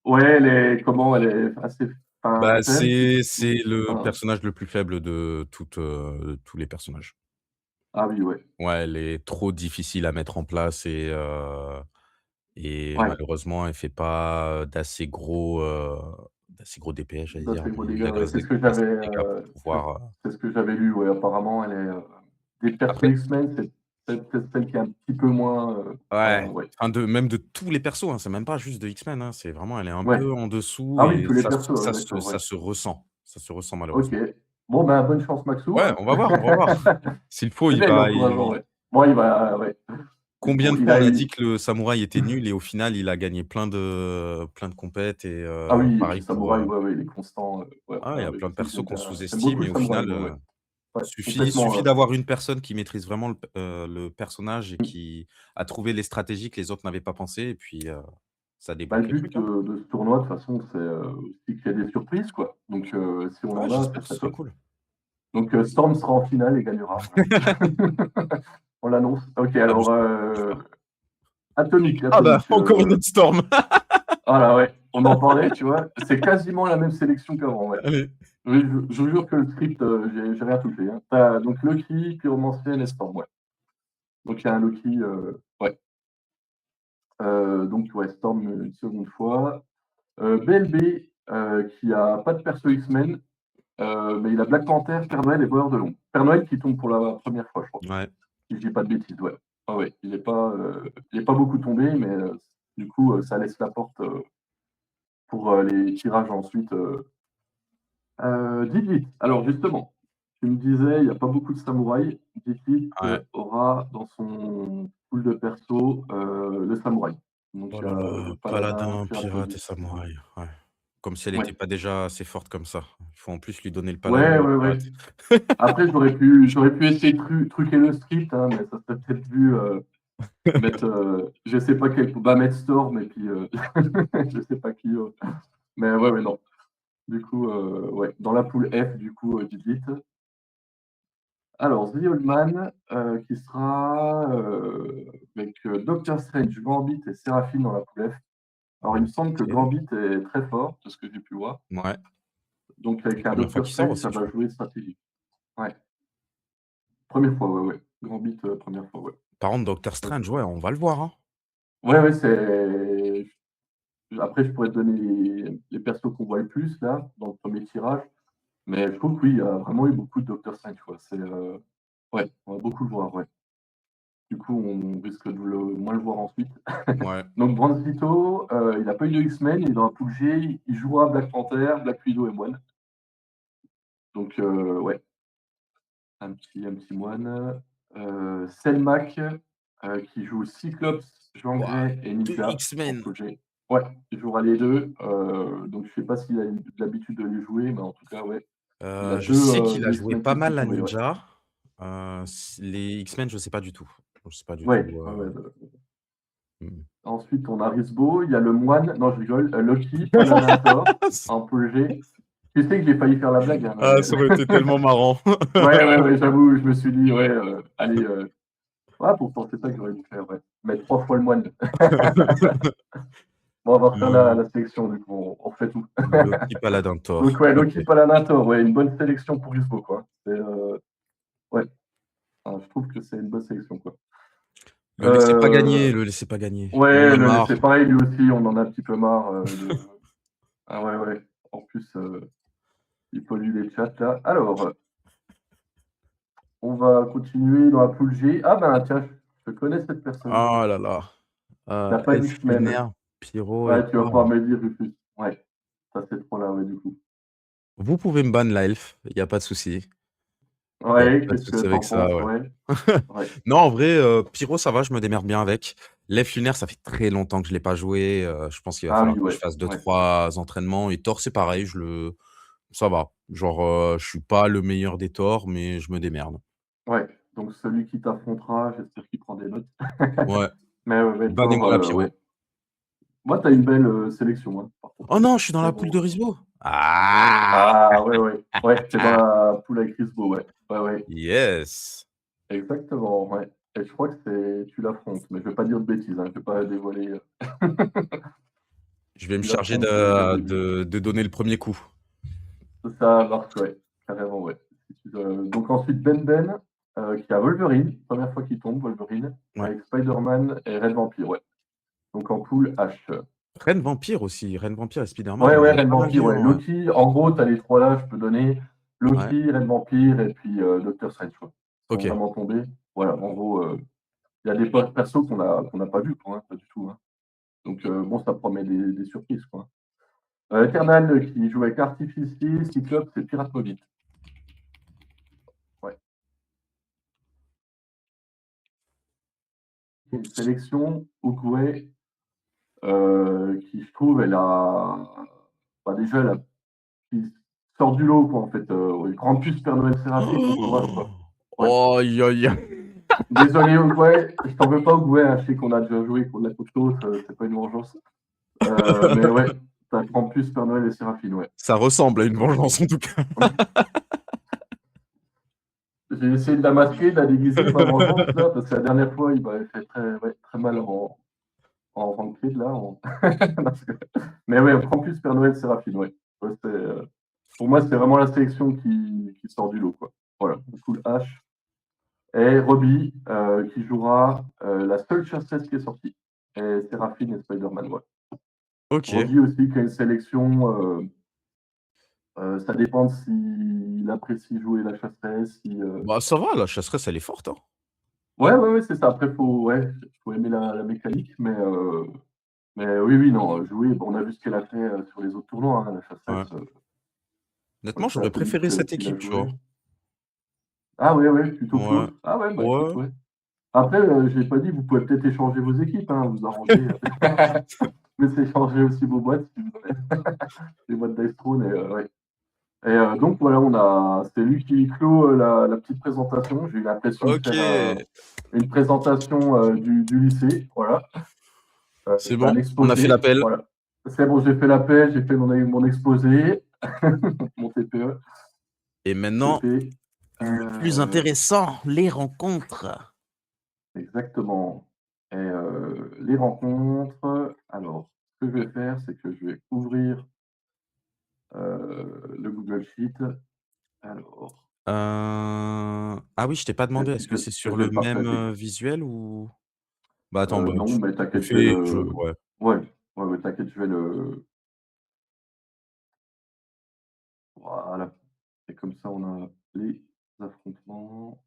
[SPEAKER 2] Ouais, comment elle est assez. Enfin,
[SPEAKER 1] Bah,
[SPEAKER 2] c'est elle qui.
[SPEAKER 1] c'est le
[SPEAKER 2] Enfin,
[SPEAKER 1] personnage le plus faible de de tous les personnages.
[SPEAKER 2] ah oui, ouais.
[SPEAKER 1] Ouais, elle est trop difficile à mettre en place et
[SPEAKER 2] Ouais,
[SPEAKER 1] malheureusement, elle fait pas d'assez gros DPS, j'allais dire,
[SPEAKER 2] d'assez gros
[SPEAKER 1] mais
[SPEAKER 2] dégâts, ouais.
[SPEAKER 1] d'assez d'assez gros dégâts pour pouvoir,
[SPEAKER 2] C'est ce que j'avais lu, ouais. Apparemment, elle est. Des persos
[SPEAKER 1] après
[SPEAKER 2] X-Men, c'est peut-être celle qui est un petit peu moins. Enfin,
[SPEAKER 1] ouais,
[SPEAKER 2] ouais.
[SPEAKER 1] enfin même de tous les persos, hein, c'est même pas juste de X-Men, hein, c'est vraiment elle est un
[SPEAKER 2] Ouais.
[SPEAKER 1] peu en dessous
[SPEAKER 2] Ah oui,
[SPEAKER 1] et
[SPEAKER 2] tous les persos, ouais, d'accord, ouais.
[SPEAKER 1] ça se ressent
[SPEAKER 2] Ok.
[SPEAKER 1] malheureusement.
[SPEAKER 2] Bon, ben, bonne chance, Maxou.
[SPEAKER 1] Ouais,
[SPEAKER 2] Hein.
[SPEAKER 1] on va voir, on va voir. S'il faut,
[SPEAKER 2] C'est
[SPEAKER 1] il
[SPEAKER 2] bien, il est
[SPEAKER 1] va
[SPEAKER 2] encourageant, ouais. Bon, il va. Ouais.
[SPEAKER 1] combien de
[SPEAKER 2] Il
[SPEAKER 1] fois
[SPEAKER 2] a.
[SPEAKER 1] on a dit que le samouraï était nul et au final il a gagné plein de compètes et
[SPEAKER 2] Ah oui, et puis
[SPEAKER 1] pareil pour,
[SPEAKER 2] Samouraï, ouais, ouais, il est constant. Ouais,
[SPEAKER 1] ah, il y a
[SPEAKER 2] ouais,
[SPEAKER 1] plein
[SPEAKER 2] je
[SPEAKER 1] de
[SPEAKER 2] sais que
[SPEAKER 1] persos qu'on
[SPEAKER 2] j'aime beaucoup
[SPEAKER 1] sous-estime
[SPEAKER 2] le
[SPEAKER 1] et au
[SPEAKER 2] Samouraï,
[SPEAKER 1] final,
[SPEAKER 2] moi, ouais. Ouais,
[SPEAKER 1] suffit
[SPEAKER 2] complètement.
[SPEAKER 1] d'avoir une personne qui maîtrise vraiment le personnage et
[SPEAKER 2] Mm.
[SPEAKER 1] qui a trouvé les stratégies que les autres n'avaient pas pensé et puis, ça
[SPEAKER 2] Bah, le
[SPEAKER 1] débloque le
[SPEAKER 2] but
[SPEAKER 1] truc, hein.
[SPEAKER 2] de ce tournoi, de toute façon, c'est aussi qu'il y ait des surprises, quoi. Donc, si on
[SPEAKER 1] Ouais,
[SPEAKER 2] en a, ce
[SPEAKER 1] j'espère que ce
[SPEAKER 2] serait
[SPEAKER 1] sera
[SPEAKER 2] top.
[SPEAKER 1] cool.
[SPEAKER 2] Donc, Storm sera en finale et gagnera. On l'annonce. Ok,
[SPEAKER 1] Ah bah,
[SPEAKER 2] alors,
[SPEAKER 1] j'espère.
[SPEAKER 2] Atomic,
[SPEAKER 1] Ah bah,
[SPEAKER 2] Atomic.
[SPEAKER 1] encore une autre Storm.
[SPEAKER 2] Voilà, ouais, on en parlait, tu vois. C'est quasiment la même sélection qu'avant, ouais.
[SPEAKER 1] Allez.
[SPEAKER 2] Oui, je vous jure que le script, j'ai rien touché. Hein. Donc, Loki, Pyromancienne et Storm, ouais. Donc, il y a un Loki, ouais. Donc, ouais, Storm une seconde fois. BLB, qui a pas de perso X-Men, mais il a Black Panther, Père Noël et Voleur de l'ombre. Père Noël qui tombe pour la première fois, je crois.
[SPEAKER 1] Ouais.
[SPEAKER 2] Si je dis pas de bêtises, ouais. Ah ouais, il est pas beaucoup tombé, mais du coup, ça laisse la porte pour les tirages ensuite. Dites alors justement, tu me disais, il n'y a pas beaucoup de samouraïs. Dites
[SPEAKER 1] Ouais.
[SPEAKER 2] aura dans son pool de perso le samouraï. Donc
[SPEAKER 1] Oh
[SPEAKER 2] il y
[SPEAKER 1] là
[SPEAKER 2] a
[SPEAKER 1] là,
[SPEAKER 2] le paladin,
[SPEAKER 1] paladin,
[SPEAKER 2] pirate
[SPEAKER 1] pirate et
[SPEAKER 2] maudit.
[SPEAKER 1] samouraï, ouais. Comme si elle était
[SPEAKER 2] Ouais,
[SPEAKER 1] pas déjà assez forte comme ça. Il faut en plus lui donner le paladin
[SPEAKER 2] ouais,
[SPEAKER 1] et le
[SPEAKER 2] ouais, ouais.
[SPEAKER 1] pirate.
[SPEAKER 2] Après, j'aurais pu essayer de truquer le script, hein, mais ça serait peut-être vu mettre, je sais pas quel, bah, mettre Storm et puis je sais pas qui. Mais ouais, ouais, non. Du coup, ouais, dans la poule F, du coup, Didit. Alors, The Old Man, qui sera avec Doctor Strange, Gambit et Séraphine dans la poule F. Alors, il me semble que
[SPEAKER 1] OK.
[SPEAKER 2] Gambit est très fort, de ce que j'ai pu voir.
[SPEAKER 1] Ouais.
[SPEAKER 2] Donc, avec un
[SPEAKER 1] Première fois
[SPEAKER 2] Doctor
[SPEAKER 1] qu'il sort
[SPEAKER 2] Strange,
[SPEAKER 1] aussi,
[SPEAKER 2] ça
[SPEAKER 1] je
[SPEAKER 2] va
[SPEAKER 1] crois.
[SPEAKER 2] jouer stratégique. Ouais. Première fois, ouais, ouais. Gambit, première fois, ouais.
[SPEAKER 1] Par contre, Doctor
[SPEAKER 2] Ok.
[SPEAKER 1] Strange, ouais, on va le voir, hein.
[SPEAKER 2] Ouais, ouais, c'est. Après, je pourrais te donner les persos qu'on voit le plus, là, dans le premier tirage. Mais je trouve que oui, il y a vraiment eu beaucoup de Doctor Strange, quoi. Ouais, on va beaucoup le voir, ouais. Du coup, on risque de moins le voir ensuite.
[SPEAKER 1] Ouais.
[SPEAKER 2] Donc, Bronzito, il n'a pas eu de X-Men, il est dans la poule G, il jouera Black Panther, Black Widow et Moine. Donc, ouais, un petit moine. Selmac, qui joue Cyclops, Jean
[SPEAKER 1] Waouh,
[SPEAKER 2] Grey et
[SPEAKER 1] 2
[SPEAKER 2] Ninja en
[SPEAKER 1] X-Men!
[SPEAKER 2] poule G. Ouais, il jouera les deux. Donc, je ne sais pas s'il a l'habitude de les jouer, mais en tout cas, ouais. Il a
[SPEAKER 1] Je sais qu'il a
[SPEAKER 2] deux
[SPEAKER 1] joué
[SPEAKER 2] X-Men
[SPEAKER 1] pas
[SPEAKER 2] qui sont
[SPEAKER 1] mal à
[SPEAKER 2] tombés, ouais.
[SPEAKER 1] Ninja. Les X-Men, je sais pas du tout. Je sais pas du
[SPEAKER 2] Ouais,
[SPEAKER 1] tout.
[SPEAKER 2] ouais, ouais,
[SPEAKER 1] Mmh.
[SPEAKER 2] ensuite, on a Risbo, il y a le moine, non, je rigole, Loki, Palanator, en pôle G. Tu sais que j'ai failli faire la blague, hein,
[SPEAKER 1] Ah, ça aurait été tellement marrant.
[SPEAKER 2] ouais, ouais, ouais, j'avoue, je me suis dit, ouais, allez, ouais, pourtant, c'est ça que j'aurais dû faire, ouais. Mettre 3 fois le moine. Bon, on va refaire
[SPEAKER 1] Heu,
[SPEAKER 2] la sélection, du coup, on refait tout.
[SPEAKER 1] Loki, Paladin,
[SPEAKER 2] Donc,
[SPEAKER 1] Thor.
[SPEAKER 2] ouais,
[SPEAKER 1] OK.
[SPEAKER 2] Loki, Palanator, ouais, une bonne sélection pour Risbo, quoi. C'est, ouais, enfin, je trouve que c'est une bonne sélection, quoi.
[SPEAKER 1] Le laissez pas gagner,
[SPEAKER 2] Euh,
[SPEAKER 1] le laissez pas gagner. On en
[SPEAKER 2] ouais,
[SPEAKER 1] a
[SPEAKER 2] le laisser
[SPEAKER 1] marre.
[SPEAKER 2] pareil, lui aussi, on en a un petit peu marre de. Ah ouais, ouais. En plus, il pollue les chats là. Alors, on va continuer dans la poule G. Ah ben tiens, je connais cette personne.
[SPEAKER 1] Oh là là.
[SPEAKER 2] T'as pas
[SPEAKER 1] Elf
[SPEAKER 2] d'X-Men.
[SPEAKER 1] lunaire, Pyro et
[SPEAKER 2] Ouais, tu vas pouvoir
[SPEAKER 1] Thor.
[SPEAKER 2] me dire Rufus. Ouais, ça c'est trop là, ouais, du coup.
[SPEAKER 1] Vous pouvez me ban la Elf, il y a pas de souci. Il y a
[SPEAKER 2] Ouais,
[SPEAKER 1] pas de
[SPEAKER 2] qu'est-ce que
[SPEAKER 1] souci avec
[SPEAKER 2] t'en
[SPEAKER 1] ça,
[SPEAKER 2] penses?
[SPEAKER 1] ouais.
[SPEAKER 2] Ouais, ouais.
[SPEAKER 1] Non, en vrai, Pyro, ça va, je me démerde bien avec. L'Elfe lunaire, ça fait très longtemps que je l'ai pas joué, je pense qu'il va
[SPEAKER 2] Ah
[SPEAKER 1] falloir
[SPEAKER 2] oui,
[SPEAKER 1] que je
[SPEAKER 2] ouais,
[SPEAKER 1] fasse deux
[SPEAKER 2] ouais.
[SPEAKER 1] trois entraînements et Thor, c'est pareil, ça va. Genre, je suis pas le meilleur des Thor, mais je me démerde.
[SPEAKER 2] Ouais, donc celui qui t'affrontera, j'espère qu'il prend des notes.
[SPEAKER 1] Ouais,
[SPEAKER 2] Mais ouais, ouais, Thor,
[SPEAKER 1] bannez-moi la
[SPEAKER 2] ouais.
[SPEAKER 1] Pyro.
[SPEAKER 2] Moi, t'as une belle sélection, hein, par contre.
[SPEAKER 1] Oh non, je suis dans
[SPEAKER 2] Mais
[SPEAKER 1] la poule
[SPEAKER 2] bon.
[SPEAKER 1] de Risbo. Ah!
[SPEAKER 2] Ah ouais, ouais. Ouais, t'es dans la poule avec Risbo, ouais. Ouais, ouais.
[SPEAKER 1] Yes!
[SPEAKER 2] Exactement, ouais. Et je crois que tu l'affrontes, mais je vais pas dire de bêtises, hein, je vais pas dévoiler.
[SPEAKER 1] Je vais me
[SPEAKER 2] Tu
[SPEAKER 1] charger
[SPEAKER 2] l'affrontes dès le début.
[SPEAKER 1] de donner le premier coup.
[SPEAKER 2] Ça marche, ouais, carrément, ouais. Donc ensuite Ben Ben, qui a Wolverine, première fois qu'il tombe, Wolverine,
[SPEAKER 1] Ouais.
[SPEAKER 2] avec Spider-Man et Red Vampire, ouais. Donc en poule H.
[SPEAKER 1] Reine Vampire aussi. Reine Vampire et Spider-Man,
[SPEAKER 2] Ouais,
[SPEAKER 1] on
[SPEAKER 2] ouais,
[SPEAKER 1] les a
[SPEAKER 2] Red
[SPEAKER 1] pas mal
[SPEAKER 2] Vampire,
[SPEAKER 1] vus,
[SPEAKER 2] ouais.
[SPEAKER 1] hein.
[SPEAKER 2] Loki, en gros, t'as les trois là, je peux donner.
[SPEAKER 1] Ouais,
[SPEAKER 2] Loki, Red Vampire et puis Doctor Strange, quoi. Ils sont
[SPEAKER 1] OK.
[SPEAKER 2] vraiment tombés. Voilà, en gros, il y a des persos qu'on n'a pas vus, quoi, hein, pas du tout, hein. Donc bon, ça promet des surprises, quoi. Eternal qui joue avec Artificier, Cyclope et Pirate Mobile. Ouais. Une sélection, Oogway, qui je trouve, elle a. Bah, déjà, qui sort du lot, quoi, en fait. Ouais, Grand Puce, Père Noël Séraphique, on courage, quoi. Ouais.
[SPEAKER 1] Aïe, aïe, aïe.
[SPEAKER 2] Désolé, Oogway, je t'en veux pas, Oogway, hein, je sais qu'on a déjà joué, qu'on a contre l'autre, c'est pas une vengeance. Mais ouais, t'as Grand Puce, Père Noël et Séraphine, ouais.
[SPEAKER 1] Ça ressemble à une vengeance en tout cas.
[SPEAKER 2] J'ai essayé de la masquer, de la déguiser, ma vengeance, là, parce que la dernière fois, il m'avait fait très, ouais, très mal en ranked, là. Parce que- Mais ouais, Campus Père Noël Séraphine, ouais. Ouais, pour moi, c'est vraiment la sélection qui sort du lot, quoi. Voilà, cool H. Et Robbie, qui jouera la seule chasseuse qui est sortie. Et Séraphine et Spider-Man, ouais.
[SPEAKER 1] OK.
[SPEAKER 2] Robbie aussi, qui a une sélection. Ça dépend s'il apprécie jouer la chasseresse, si,
[SPEAKER 1] Bah, ça va, la chasseresse, elle est forte, hein.
[SPEAKER 2] ouais, ouais, ouais, c'est ça. Après, faut aimer la mécanique, mais oui, oui, non, jouer, bon, on a vu ce qu'elle a fait sur les autres tournois, hein, la
[SPEAKER 1] Ouais.
[SPEAKER 2] chasseresse. Je crois
[SPEAKER 1] Honnêtement,
[SPEAKER 2] que c'est
[SPEAKER 1] j'aurais
[SPEAKER 2] assez vite
[SPEAKER 1] préféré cette
[SPEAKER 2] qu'il a
[SPEAKER 1] équipe, tu vois?
[SPEAKER 2] joué. Ah ouais, ouais, plutôt que
[SPEAKER 1] Ouais.
[SPEAKER 2] l'autre. Ah ouais, bah écoute,
[SPEAKER 1] Ouais.
[SPEAKER 2] ouais. Après, j'ai pas dit, vous pouvez peut-être échanger vos équipes, hein, vous arranger. Mais c'est échanger aussi vos boîtes, si vous voulez. Les boîtes Dice Throne, et ouais. Et donc voilà, c'est lui qui clôt la petite présentation. J'ai eu l'impression de faire
[SPEAKER 1] OK.
[SPEAKER 2] une présentation du lycée, voilà.
[SPEAKER 1] C'est
[SPEAKER 2] Un
[SPEAKER 1] bon, on a fait
[SPEAKER 2] exposé,
[SPEAKER 1] l'appel
[SPEAKER 2] voilà. C'est bon, j'ai fait l'appel, j'ai fait mon exposé, mon TPE,
[SPEAKER 1] et maintenant,
[SPEAKER 2] TP.
[SPEAKER 1] le plus intéressant, les rencontres.
[SPEAKER 2] Exactement. Et les rencontres, alors, ce que je vais faire, c'est que je vais ouvrir le Google Sheet. Alors,
[SPEAKER 1] Ah oui, je t'ai pas demandé, est-ce que c'est
[SPEAKER 2] je
[SPEAKER 1] sur
[SPEAKER 2] vais
[SPEAKER 1] le
[SPEAKER 2] le
[SPEAKER 1] même,
[SPEAKER 2] partager.
[SPEAKER 1] visuel ou? Bah, attends, bah,
[SPEAKER 2] Non,
[SPEAKER 1] tu
[SPEAKER 2] mais
[SPEAKER 1] le
[SPEAKER 2] t'inquiète,
[SPEAKER 1] fais, ouais.
[SPEAKER 2] ouais, ouais, ouais, t'inquiète, je vais le. Voilà. Et comme ça, on a les affrontements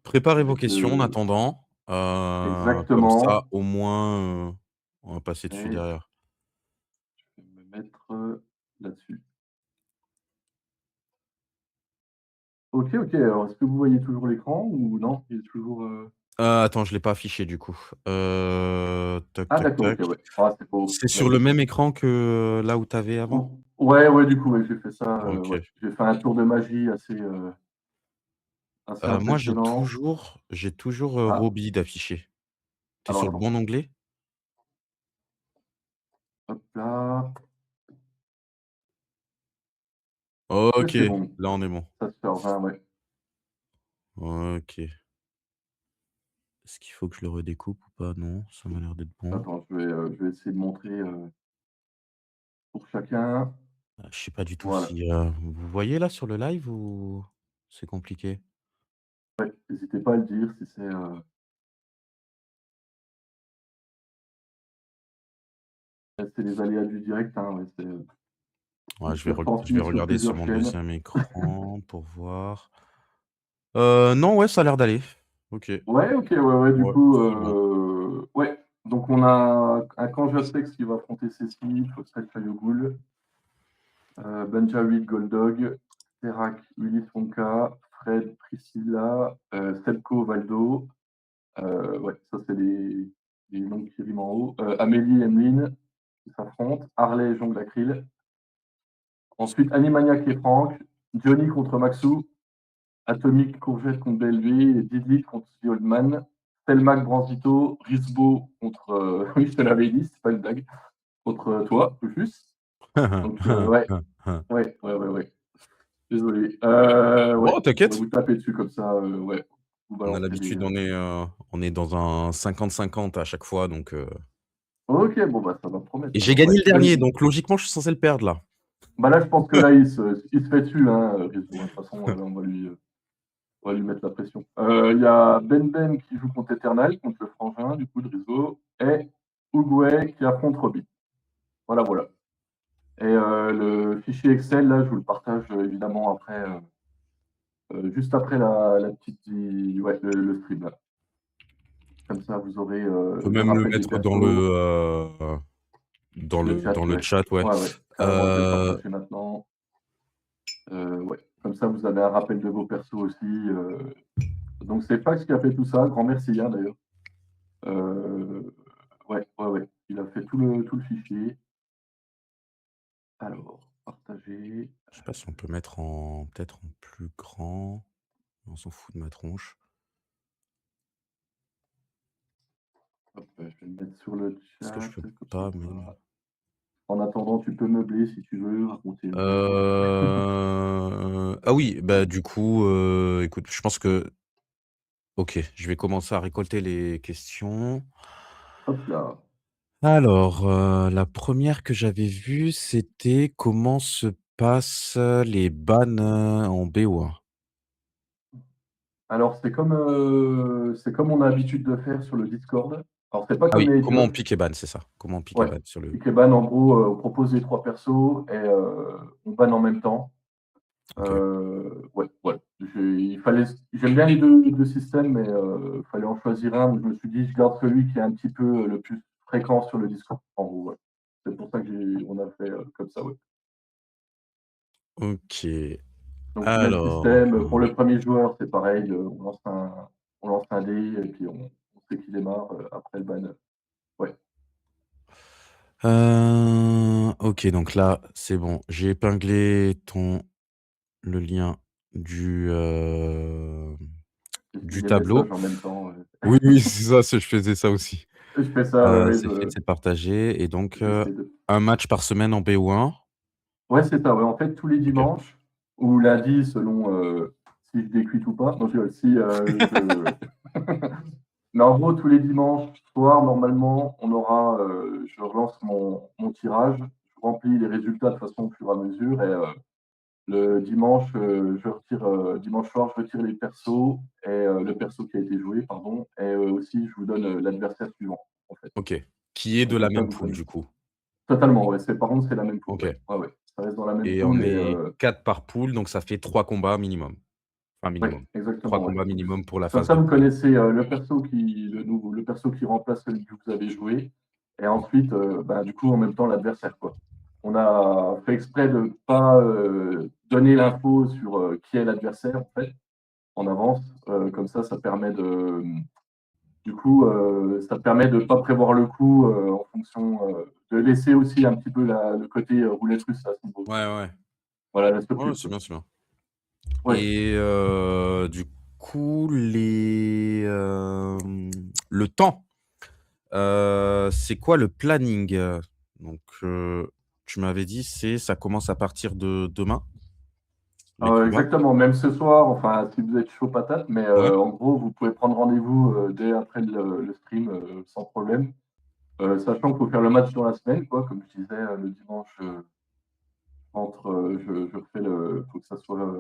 [SPEAKER 1] Préparez vos
[SPEAKER 2] avec
[SPEAKER 1] questions en
[SPEAKER 2] le.
[SPEAKER 1] attendant, comme ça,
[SPEAKER 2] Exactement.
[SPEAKER 1] au moins, on va passer dessus
[SPEAKER 2] Et
[SPEAKER 1] derrière.
[SPEAKER 2] je vais me mettre là-dessus. Ok, ok. Alors, est-ce que vous voyez toujours l'écran ou non? Il est toujours.
[SPEAKER 1] Attends, je l'ai pas affiché du coup. Tac,
[SPEAKER 2] Ah,
[SPEAKER 1] tac,
[SPEAKER 2] d'accord,
[SPEAKER 1] tac.
[SPEAKER 2] ok, ouais. Ah, c'est beau.
[SPEAKER 1] C'est sur le
[SPEAKER 2] Merci.
[SPEAKER 1] même écran que là où tu avais avant?
[SPEAKER 2] Ouais, ouais, du coup, ouais, j'ai fait ça. Ouais.
[SPEAKER 1] OK,
[SPEAKER 2] J'ai fait un tour de magie assez. Assez
[SPEAKER 1] Moi, j'ai
[SPEAKER 2] impressionnant.
[SPEAKER 1] toujours j'ai toujours,
[SPEAKER 2] Ah,
[SPEAKER 1] Robbie d'affiché. Tu es
[SPEAKER 2] alors
[SPEAKER 1] sur le
[SPEAKER 2] attends,
[SPEAKER 1] bon onglet?
[SPEAKER 2] hop là. Et
[SPEAKER 1] OK,
[SPEAKER 2] c'est bon,
[SPEAKER 1] là, on est bon.
[SPEAKER 2] ça se fait 20, ouais.
[SPEAKER 1] OK. Est-ce qu'il faut que je le redécoupe ou pas? Non, ça m'a l'air d'être bon.
[SPEAKER 2] Attends, je vais essayer de montrer, pour chacun.
[SPEAKER 1] Je sais pas du tout
[SPEAKER 2] Voilà.
[SPEAKER 1] si, vous voyez là sur le live ou c'est compliqué?
[SPEAKER 2] N'hésitez pas à le dire si c'est les aléas du direct, hein, ouais,
[SPEAKER 1] Ouais,
[SPEAKER 2] c'est
[SPEAKER 1] je vais
[SPEAKER 2] retransmis sur
[SPEAKER 1] regarder sur
[SPEAKER 2] plusieurs
[SPEAKER 1] mon
[SPEAKER 2] chaînes.
[SPEAKER 1] deuxième écran pour voir. Non, ouais, ça a l'air d'aller. OK.
[SPEAKER 2] Ouais, OK, ouais, du
[SPEAKER 1] Ouais,
[SPEAKER 2] coup,
[SPEAKER 1] c'est bon.
[SPEAKER 2] ouais, donc on a un Camp Jastex qui va affronter Cécile, Foxtrot Chayogul, Benjamin Goldog, Terak Ulysse Wonka, Fred Priscilla, Sebko Valdo. Ouais, ça c'est des noms qui riment en haut. Amélie Emeline qui s'affrontent. Harley Jongle Acryl. Ensuite, Animaniac et Franck. Johnny contre Maxou. Atomic Courgette contre BLV. Didlit contre The Old Man. Telmac Branzito. Risbo contre. Oui, je te l'avais dit, c'est pas une blague. Contre toi, Rufus. Donc, ouais. Ouais. Désolé. Ouais,
[SPEAKER 1] Bon,
[SPEAKER 2] on pourrait
[SPEAKER 1] t'inquiète.
[SPEAKER 2] vous taper dessus comme ça. Ouais. Vous
[SPEAKER 1] On a
[SPEAKER 2] balancez des.
[SPEAKER 1] l'habitude, on est dans un 50-50 à chaque fois, donc
[SPEAKER 2] Ok, bon, bah ça va promettre
[SPEAKER 1] et j'ai
[SPEAKER 2] alors. Ouais.
[SPEAKER 1] gagné le dernier, donc logiquement, je suis censé le perdre là.
[SPEAKER 2] Bah là, je pense que là, il se fait dessus, hein, Rizzo. De toute façon, là, on va lui mettre la pression. Il y a Ben qui joue contre Eternal, contre le frangin, du coup, de Rizzo, et Uguay qui affronte Robbie. Voilà. Et le fichier Excel, là, je vous le partage évidemment après, juste après la petite, ouais, le stream, là. Comme ça, vous aurez
[SPEAKER 1] On peut
[SPEAKER 2] le
[SPEAKER 1] même le
[SPEAKER 2] rappel des
[SPEAKER 1] mettre dans
[SPEAKER 2] persos,
[SPEAKER 1] le
[SPEAKER 2] le chat,
[SPEAKER 1] dans le
[SPEAKER 2] ouais.
[SPEAKER 1] chat, ouais.
[SPEAKER 2] Ouais, carrément, je vais le partager maintenant. Ouais. Comme ça, vous avez un rappel de vos persos aussi. Donc c'est Pax qui a fait tout ça, grand merci hein, d'ailleurs. Ouais. Il a fait tout le fichier. Alors, partager.
[SPEAKER 1] Je sais pas si on peut mettre peut-être en plus grand. On s'en fout de ma tronche.
[SPEAKER 2] Hop, je vais le mettre sur le
[SPEAKER 1] Est-ce que
[SPEAKER 2] chat,
[SPEAKER 1] je peux
[SPEAKER 2] comme ça
[SPEAKER 1] pas
[SPEAKER 2] on
[SPEAKER 1] même?
[SPEAKER 2] va. En attendant, tu peux meubler si tu veux, raconter une blague.
[SPEAKER 1] Ah oui, bah, du coup, écoute, je pense que OK, je vais commencer à récolter les questions.
[SPEAKER 2] Hop là.
[SPEAKER 1] Alors, la première que j'avais vue, c'était comment se passent, les bans, en BO1?
[SPEAKER 2] Alors c'est comme on a l'habitude de faire sur le Discord. Alors c'est pas
[SPEAKER 1] Ah
[SPEAKER 2] comme
[SPEAKER 1] oui,
[SPEAKER 2] les
[SPEAKER 1] comment on
[SPEAKER 2] jobs.
[SPEAKER 1] pique et ban, c'est ça. Comment on pique et
[SPEAKER 2] Ouais.
[SPEAKER 1] ban sur le
[SPEAKER 2] Ikeban, en gros, on propose les trois persos et on banne en même temps.
[SPEAKER 1] OK.
[SPEAKER 2] Ouais, voilà. J'aime bien les deux systèmes, mais il fallait en choisir un. Donc je me suis dit, je garde celui qui est un petit peu le plus fréquent sur le Discord, en gros. Ouais. C'est pour ça qu'on a fait comme ça. Ouais.
[SPEAKER 1] OK.
[SPEAKER 2] Donc, même
[SPEAKER 1] Alors,
[SPEAKER 2] système. Pour le premier joueur, c'est pareil. On lance un dé et puis on sait qui démarre après le ban. Ouais.
[SPEAKER 1] OK, donc là, c'est bon. J'ai épinglé le lien du,
[SPEAKER 2] Je lis
[SPEAKER 1] du
[SPEAKER 2] les
[SPEAKER 1] tableau.
[SPEAKER 2] messages en même temps.
[SPEAKER 1] Oui, c'est ça, je faisais ça aussi.
[SPEAKER 2] Je fais ça, ouais.
[SPEAKER 1] C'est fait, c'est partagé et donc,
[SPEAKER 2] J'essaie de.
[SPEAKER 1] un match par semaine en BO1.
[SPEAKER 2] Ouais, c'est ça. Ouais. En fait, tous les
[SPEAKER 1] OK.
[SPEAKER 2] dimanches ou lundi, selon si je décuite ou pas. Non, je rigole. Si Mais en gros, tous les dimanches soirs, normalement, je relance mon tirage. Je remplis les résultats de façon au fur et à mesure. Et le dimanche, dimanche soir, je retire les persos et le perso qui a été joué, pardon. Et aussi, je vous donne l'adversaire suivant, en fait.
[SPEAKER 1] OK. Qui est de
[SPEAKER 2] Donc,
[SPEAKER 1] la
[SPEAKER 2] comme ça,
[SPEAKER 1] même
[SPEAKER 2] vous
[SPEAKER 1] poule,
[SPEAKER 2] connaissez.
[SPEAKER 1] du coup?
[SPEAKER 2] Totalement, ouais. Par contre, c'est la même pool, ouais.
[SPEAKER 1] OK
[SPEAKER 2] Ouais. Ça reste dans la même
[SPEAKER 1] et on
[SPEAKER 2] pool et
[SPEAKER 1] est 4 par poule, donc ça fait 3 combats minimum. Enfin
[SPEAKER 2] ouais,
[SPEAKER 1] minimum. 3
[SPEAKER 2] exactement, ouais.
[SPEAKER 1] combats
[SPEAKER 2] Donc,
[SPEAKER 1] minimum pour la
[SPEAKER 2] comme
[SPEAKER 1] phase
[SPEAKER 2] ça,
[SPEAKER 1] de
[SPEAKER 2] vous
[SPEAKER 1] poule.
[SPEAKER 2] connaissez le perso qui remplace celui que vous avez joué. Et ensuite, bah, du coup, en même temps, l'adversaire, quoi. On a fait exprès de ne pas donner l'info sur qui est l'adversaire, en fait, en avance. Comme ça permet ça permet de ne pas prévoir le coup en fonction de laisser aussi un petit peu le côté roulette russe à ce niveau.
[SPEAKER 1] Ouais.
[SPEAKER 2] Voilà la
[SPEAKER 1] Ouais,
[SPEAKER 2] surprise,
[SPEAKER 1] c'est
[SPEAKER 2] quoi.
[SPEAKER 1] bien, c'est bien
[SPEAKER 2] Ouais.
[SPEAKER 1] et du coup, le temps. C'est quoi le planning? Donc, tu m'avais dit, ça commence à partir de demain, les combats?
[SPEAKER 2] Exactement, même ce soir, enfin, si vous êtes chaud patate, mais
[SPEAKER 1] Ouais.
[SPEAKER 2] en gros, vous pouvez prendre rendez-vous dès après le stream sans problème. Sachant qu'il faut faire le match dans la semaine, quoi. Comme je disais, le dimanche, je refais faut que ça soit